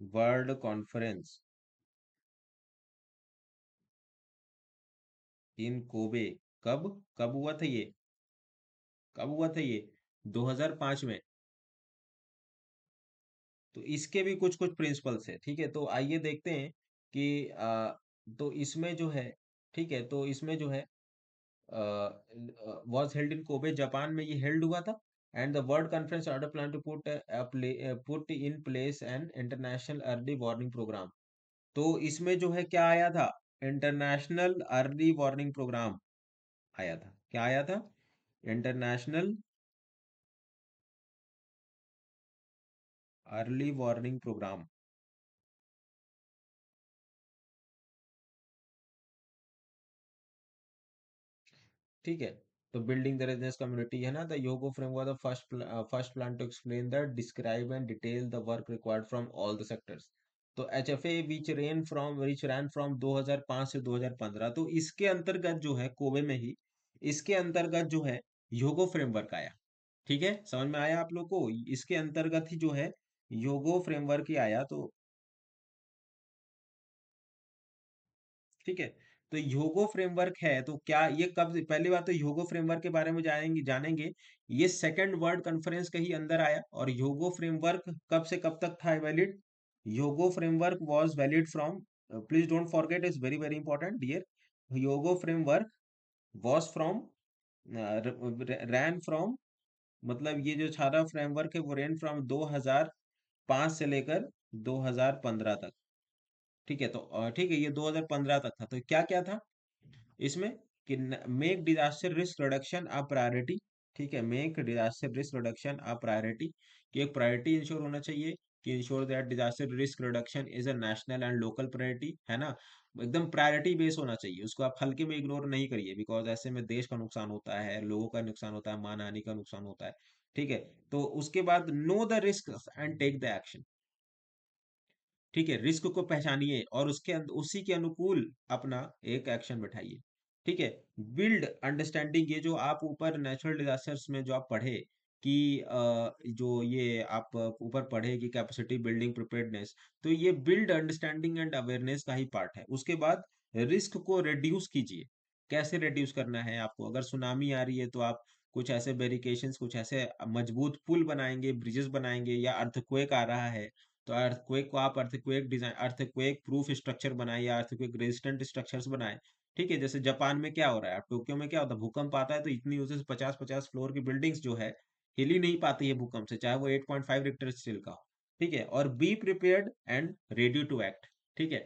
World conference in Kobe, कब कब हुआ था ये, कब हुआ था ये, 2005 में। तो इसके भी कुछ कुछ प्रिंसिपल्स है। ठीक है, तो आइए देखते हैं कि तो इसमें जो है, ठीक है, तो इसमें जो है, was held in Kobe, Japan में ये हेल्ड हुआ था। And the world conference order plan to put in place an international early warning programme. तो इसमें जो है क्या आया था, इंटरनेशनल अर्ली वार्निंग प्रोग्राम आया था। क्या आया था, इंटरनेशनल अर्ली वार्निंग प्रोग्राम। ठीक है, तो बिल्डिंग द रेजिडेंस कम्युनिटी, है ना, the Hyogo framework, the first plan to explain the describe and detail the work required from all the sectors. तो एचएफए विच रैन फ्रॉम 2005 से 2015, तो इसके अंतर्गत जो है कोबे में ही, इसके अंतर्गत जो है योगो फ्रेमवर्क आया। ठीक है, समझ में आया आप लोग को, इसके अंतर्गत ही जो है योगो फ्रेमवर्क ही आया। तो ठीक है, तो ह्योगो फ्रेमवर्क है, तो क्या ये कब, पहली बात तो ह्योगो फ्रेमवर्क के बारे में जानेंगे। ये सेकंड वर्ल्ड कॉन्फ्रेंस के ही अंदर आया। और ह्योगो फ्रेमवर्क कब से कब तक था valid? Hyogo framework was valid from, please don't forget, is very very important dear, Hyogo framework was from, ran from, मतलब ये जो सारा फ्रेमवर्क है वो रेन फ्रॉम 2005 से लेकर 2015 तक। ठीक है, तो ठीक है, ये 2015 तक था। तो क्या क्या था इसमें? कि make disaster risk reduction a priority. ठीक है, make disaster risk reduction a priority, कि एक प्रायोरिटी इंश्योर होना चाहिए, कि ensure that disaster risk reduction is a national and local priority, है ना। एकदम प्रायोरिटी बेस होना चाहिए, उसको आप हल्के में इग्नोर नहीं करिए, बिकॉज ऐसे में देश का नुकसान होता है, लोगों का नुकसान होता है, मान हानि का नुकसान होता है। ठीक है, तो उसके बाद know the risk and take the action. ठीक है, रिस्क को पहचानिए और उसी के अनुकूल अपना एक एक्शन बैठाइए। ठीक है, बिल्ड अंडरस्टैंडिंग, ये जो आप ऊपर नेचुरल डिजास्टर्स में जो आप पढ़े कि जो ये आप ऊपर पढ़े कि कैपेसिटी बिल्डिंग प्रिपेयर्डनेस, तो ये बिल्ड अंडरस्टैंडिंग एंड अवेयरनेस का ही पार्ट है। उसके बाद रिस्क को रिड्यूस कीजिए। कैसे रिड्यूस करना है आपको? अगर सुनामी आ रही है तो आप कुछ ऐसे बैरिकेशंस, कुछ ऐसे मजबूत पुल बनाएंगे, ब्रिजेस बनाएंगे, या अर्थक्वेक आ रहा है तो अर्थक्वेक को आप earthquake design, earthquake proof structure बनाए या अर्थक्वेक रेजिस्टेंट स्ट्रक्चर्स बनाए। ठीक है, जैसे जापान में क्या हो रहा है, अब टोक्यो में क्या होता है, भूकंप आता है तो इतनी ऊंचे से 50-50 फ्लोर की बिल्डिंग्स जो है हिल ही नहीं पाती है भूकंप से, चाहे वो 8.5 रिक्टर स्केल का हो। ठीक है, और be prepared and ready to act. ठीक है,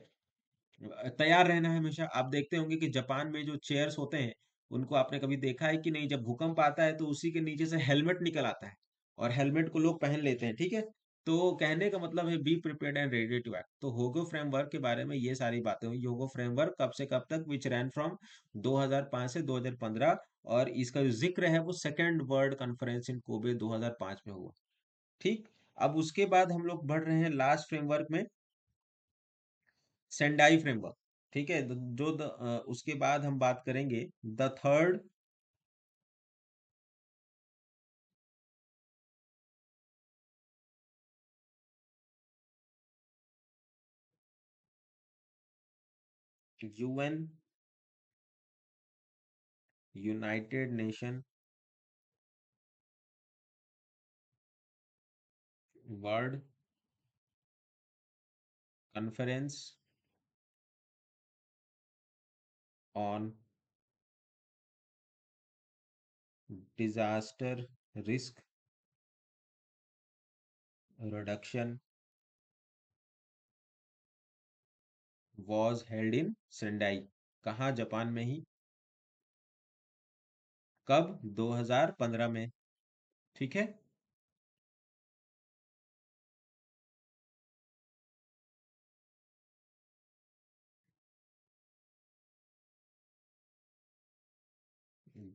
तैयार रहना है हमेशा। आप देखते होंगे कि जापान में जो चेयर्स होते हैं, उनको आपने कभी देखा है कि नहीं, जब भूकंप आता है तो उसी के नीचे से हेलमेट निकल आता है और हेलमेट को लोग पहन लेते हैं। ठीक है, तो कहने का मतलब है be prepared and ready to act. तो होगो फ्रेमवर्क के बारे में ये सारी बातें हुई। होगो फ्रेमवर्क कब से कब तक? विच रैन फ्रॉम 2005 से 2015, और इसका जो जिक्र है वो second world conference in Kobe 2005 में हुआ। ठीक, अब उसके बाद हम लोग बढ़ रहे हैं लास्ट फ्रेमवर्क में, सेंडाई फ्रेमवर्क। ठीक है, उसके बाद हम बात करेंगे the third UN, United nation world conference on disaster risk reduction was held in Sendai. कहाँ? जापान में ही। कब? 2015 में। ठीक है,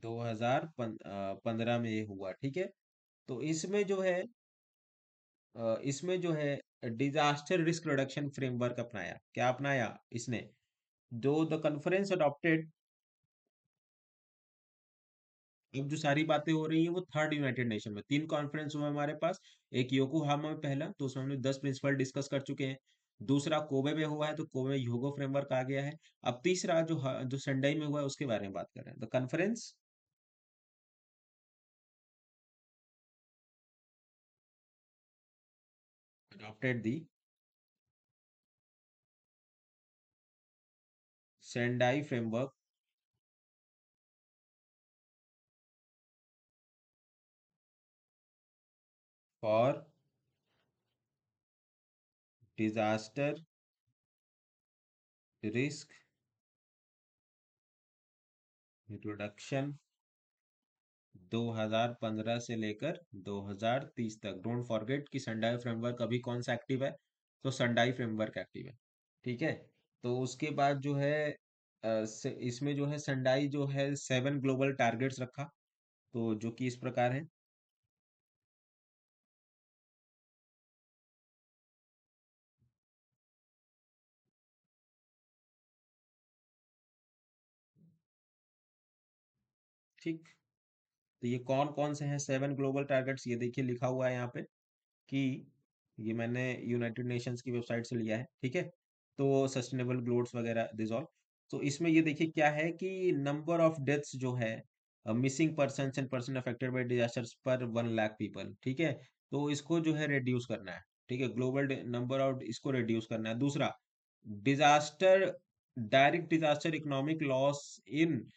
2015 में ये हुआ। ठीक है, तो इसमें जो है डिजास्टर रिस्क रिडक्शन फ्रेमवर्क अपनाया। क्या अपनाया इसने? जो द कॉन्फ्रेंस अडॉप्टेड, अब जो सारी बातें हो रही है वो थर्ड यूनाइटेड नेशन में, तीन कॉन्फ्रेंस हुआ हमारे पास। एक योकोहामा में पहला, तो उसमें हमने 10 प्रिंसिपल डिस्कस कर चुके हैं। दूसरा कोबे में हुआ है, तो कोबे में ह्योगो फ्रेमवर्क आ गया है। अब तीसरा जो सेंडाई में हुआ है उसके बारे में बात कर रहे हैं, the conference adopted the Sendai framework for disaster risk reduction 2015 से लेकर 2030 तक। डोंट फॉरगेट कि संडाई फ्रेमवर्क अभी कौन सा एक्टिव है? तो संडाई फ्रेमवर्क एक्टिव है। ठीक है, तो उसके बाद जो है इसमें जो है संडाई जो है 7 ग्लोबल टारगेट्स रखा, तो जो कि इस प्रकार है। ठीक, तो ये कौन कौन से हैं 7 ग्लोबल टारगेट्स? ये देखिए लिखा हुआ है यहाँ पे कि ये मैंने यूनाइटेड नेशंस की वेबसाइट से लिया है। ठीक है, तो सस्टेनेबल ग्लोड्स वगैरह दिस ऑल। तो इसमें ये देखिए क्या है कि नंबर ऑफ डेथ्स जो है, missing person and person affected by disasters पर 1 लाख पीपल, ठीक है। तो इसको जो है रिड्यूस करना है, ठीक है, ग्लोबल नंबर ऑफ, इसको रिड्यूस करना है। दूसरा, disaster, direct disaster economic loss in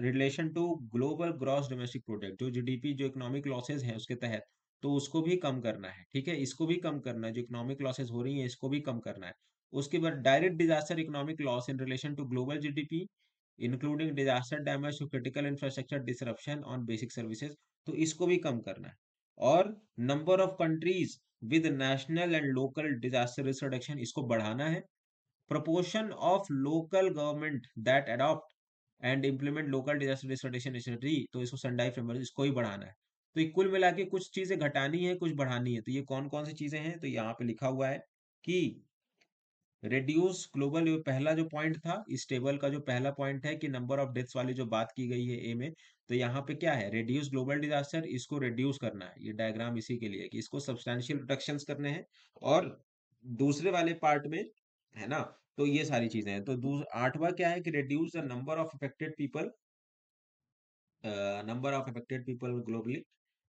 relation to global gross domestic product, जो जीडीपी, जो इकोनॉमिक लॉसेज हैं उसके तहत, तो उसको भी कम करना है, ठीक है, इसको भी कम करना है, जो इकोनॉमिक लॉसेज हो रही है इसको भी कम करना है। उसके बाद direct disaster economic loss in relation to global GDP including disaster damage to critical infrastructure disruption on basic services, तो इसको भी कम करना है। और number of countries with national and local disaster risk reduction, इसको बढ़ाना है। proportion of local government that adopt and implement local disaster risk reduction strategy, तो इसको संडाई फ्रेमवर्क, इसको ही बढ़ाना है। तो ये कुल मिला के कुछ चीजें घटानी है, कुछ बढ़ानी है, तो ये कौन कौन सी चीजें हैं, तो यहाँ पे लिखा हुआ है कि रिड्यूस ग्लोबल, पहला जो पॉइंट था इस टेबल का, जो पहला पॉइंट है कि नंबर ऑफ डेथ्स वाली जो बात की गई है ए में, तो यहाँ पे क्या है, रिड्यूस ग्लोबल डिजास्टर, इसको रिड्यूस करना है, ये डायग्राम इसी के लिए कि इसको सब्सटैंशियल रिडक्शंस करने हैं। और दूसरे वाले पार्ट में, है ना, तो ये सारी चीजें हैं। तो आठवां क्या है कि reduce the number of affected people, number of affected people globally,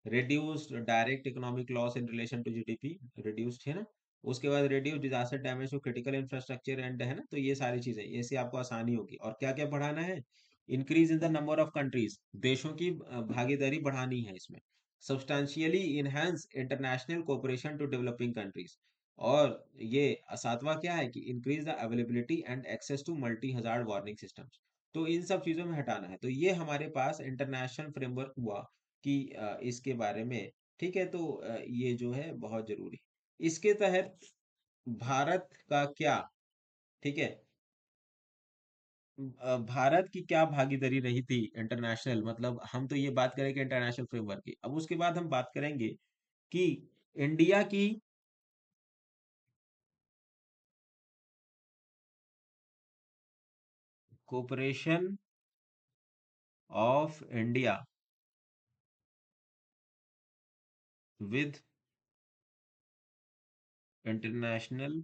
reduce direct economic loss in relation to GDP, reduce, है ना। उसके बाद reduce disaster damage to critical infrastructure and, है ना, तो ये सारी चीजें, इससे आपको आसानी होगी। और क्या क्या बढ़ाना है, increase in the number of countries, देशों की भागीदारी बढ़ानी है इसमें। Substantially enhance international cooperation to developing countries. और ये सातवां क्या है कि increase the availability and access to multi hazard warning systems, तो इन सब चीजों में हटाना है। तो ये हमारे पास इंटरनेशनल फ्रेमवर्क हुआ कि इसके बारे में, ठीक है। तो ये जो है बहुत जरूरी, इसके तहत भारत का क्या, ठीक है, भारत की क्या भागीदारी रही थी इंटरनेशनल, मतलब हम तो ये बात करेंगे इंटरनेशनल फ्रेमवर्क की, अब उसके बाद हम बात करेंगे कि इंडिया की cooperation of India with international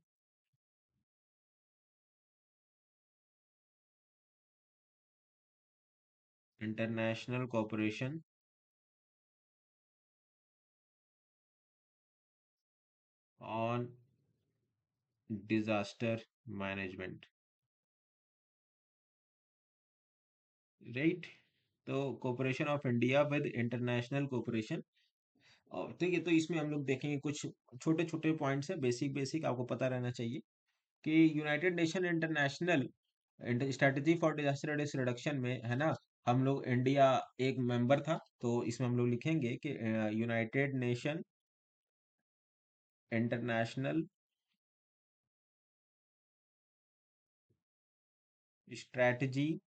international cooperation on disaster management, right. तो cooperation of India with international cooperation, और ठीक है, तो इसमें हम लोग देखेंगे कुछ छोटे छोटे पॉइंट्स है, बेसिक बेसिक आपको पता रहना चाहिए कि United nation international strategy for disaster risk reduction में, है ना, हम लोग इंडिया एक मेंबर था, तो इसमें हम लोग लिखेंगे कि United nation international strategy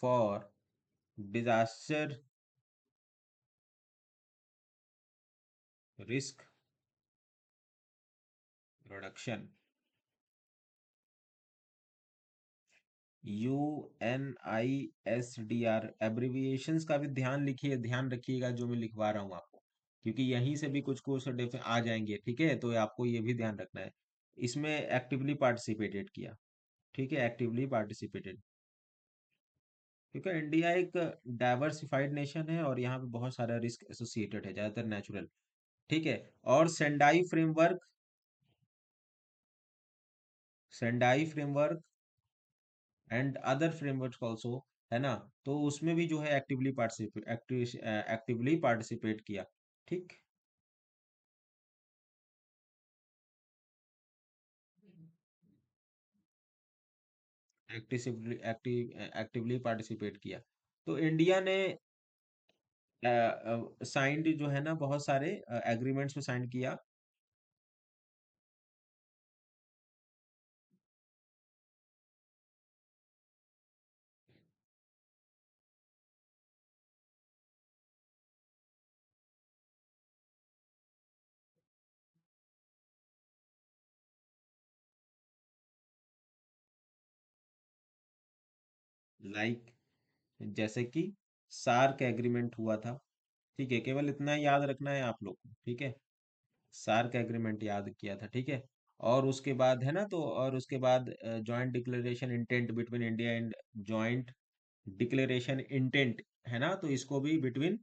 for disaster risk reduction, UNISDR, abbreviations का भी ध्यान लिखिए, ध्यान रखिएगा जो मैं लिखवा रहा हूँ आपको, क्योंकि यहीं से भी कुछ कुछ आ जाएंगे, ठीक है, तो आपको ये भी ध्यान रखना है। इसमें एक्टिवली पार्टिसिपेटेड किया, ठीक है, एक्टिवली पार्टिसिपेटेड, क्योंकि इंडिया एक डाइवर्सिफाइड नेशन है और यहाँ पे बहुत सारा रिस्क एसोसिएटेड है, ज्यादातर नेचुरल, ठीक है। और Sendai framework and other framework also, है ना, तो उसमें भी जो है एक्टिवली पार्टिसिपेट किया, ठीक। एक्टिवली पार्टिसिपेट किया। तो इंडिया ने साइंड जो है ना, बहुत सारे एग्रीमेंट्स में साइन किया, लाइक जैसे कि सार्क एग्रीमेंट हुआ था, ठीक है, केवल इतना याद रखना है आप लोग को, ठीक है, सार्क एग्रीमेंट याद किया था, ठीक है। और उसके बाद है ना, तो और उसके बाद joint declaration intent between India and joint declaration intent, है ना, तो इसको भी बिटवीन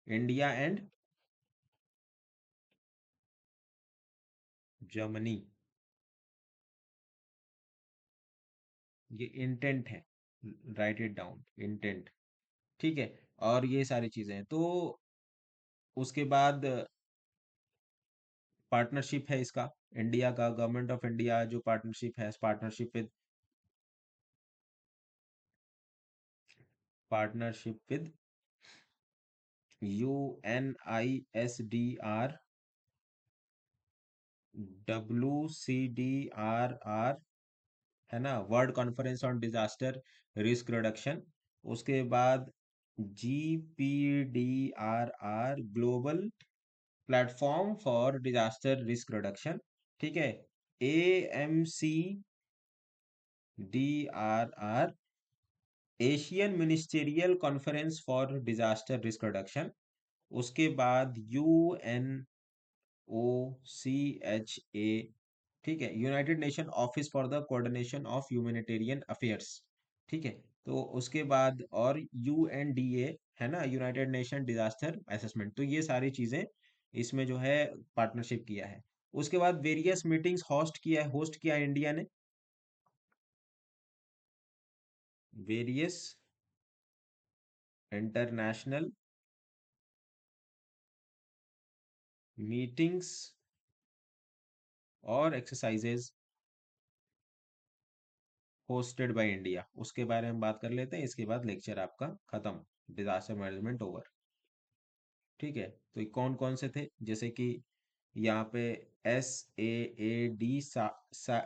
इंडिया एंड जर्मनी, ये इंटेंट है, राइट इट डाउन, इंटेंट। ठीक है, और ये सारी चीजें हैं। तो उसके बाद पार्टनरशिप है इसका, इंडिया का, गवर्नमेंट ऑफ इंडिया जो पार्टनरशिप है, पार्टनरशिप विद UNISDR, WCDRR, है ना, world conference on disaster risk reduction. उसके बाद GPDRR, global platform for disaster risk reduction. ठीक है, AMCDRR, Asian ministerial conference for disaster risk reduction. उसके बाद UNOCHA, ठीक है, United nation office for the coordination of humanitarian affairs. ठीक है, तो उसके बाद और UNDA, है ना, यूनाइटेड नेशन डिजास्टर असेसमेंट। तो ये सारी चीजें इसमें जो है पार्टनरशिप किया है। उसके बाद वेरियस मीटिंग्स होस्ट किया है इंडिया ने, वेरियस इंटरनेशनल मीटिंग्स और एक्सरसाइजेज होस्टेड बाय इंडिया। उसके बारे में बात कर लेते हैं, इसके बाद लेक्चर आपका खत्म, डिजास्टर मैनेजमेंट ओवर। ठीक है, तो ये कौन कौन से थे, जैसे कि यहाँ पे SAAD, सा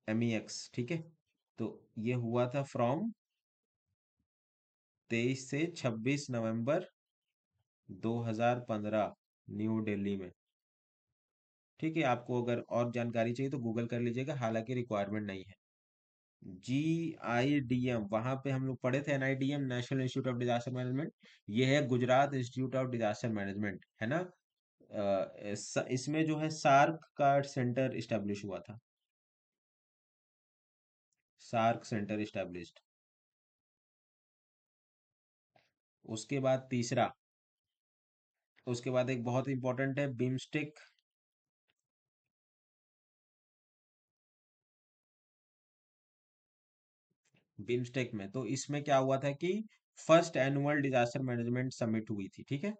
MEX, ठीक है, तो ये हुआ था फ्रॉम 23 से 26 नवंबर 2015, न्यू दिल्ली में। ठीक है, आपको अगर और जानकारी चाहिए तो गूगल कर लीजिएगा, हालांकि रिक्वायरमेंट नहीं है। GIDM, वहां पे हम लोग पढ़े थे, NIDM, national institute of disaster management. ये है Gujarat institute of disaster management, है ना। इसमें जो है सार्क का सेंटर इस्टेब्लिश हुआ था, सार्क सेंटर इस्टेब्लिश्ड। उसके बाद तीसरा, उसके बाद एक बहुत इंपॉर्टेंट है बिम्स्टेक। बिम्स्टेक में तो इसमें क्या हुआ था कि first annual disaster management summit हुई थी, ठीक है,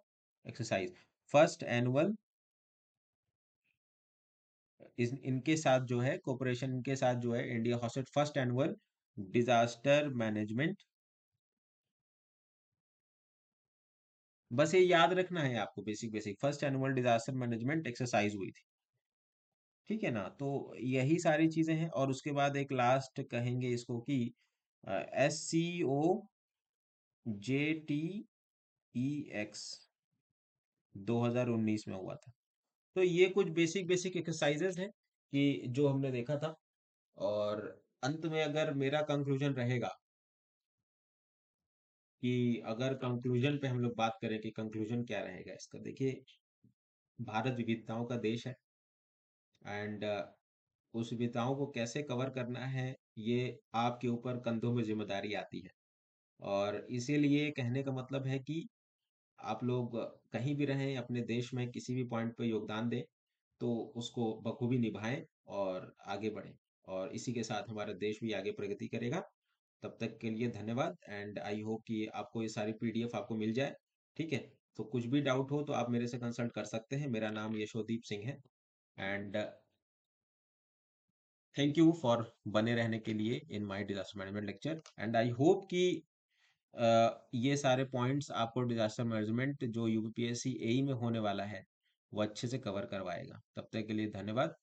एक्सरसाइज, फर्स्ट एनुअल, इनके साथ जो है कोऑपरेशन, इनके साथ जो है India hosted first annual disaster management. बस ये याद रखना है आपको, basic basic, first annual disaster management exercise हुई थी। ठीक है ना, तो यही सारी चीजें हैं। और उसके बाद एक लास्ट कहेंगे इसको कि SCOJTEX 2019 में हुआ था। तो ये कुछ बेसिक बेसिक एक्सरसाइजेस हैं कि जो हमने देखा था। और अंत में अगर मेरा कंक्लूजन रहेगा, कि अगर कंक्लूजन पे हम लोग बात करें कि कंक्लूजन क्या रहेगा इसका, देखिए, भारत विविधताओं का देश है, एंड उस विविधताओं को कैसे कवर करना है, ये आपके ऊपर कंधों में जिम्मेदारी आती है। और इसीलिए कहने का मतलब है कि आप लोग कहीं भी रहें अपने देश में, किसी भी पॉइंट पे योगदान दें, तो उसको बखूबी निभाएं और आगे बढ़ें। और इसी के साथ हमारा देश भी आगे प्रगति करेगा। तब तक के लिए धन्यवाद, एंड आई होप कि आपको ये सारी PDF आपको मिल जाए। ठीक है, तो कुछ भी डाउट हो तो आप मेरे से कंसल्ट कर सकते हैं। मेरा नाम यशोदीप सिंह है, एंड थैंक यू फॉर बने रहने के लिए in my disaster management lecture. And I hope कि ये सारे पॉइंट्स आपको डिजास्टर मैनेजमेंट जो UPSC AE में होने वाला है वो अच्छे से कवर करवाएगा। तब तक के लिए धन्यवाद।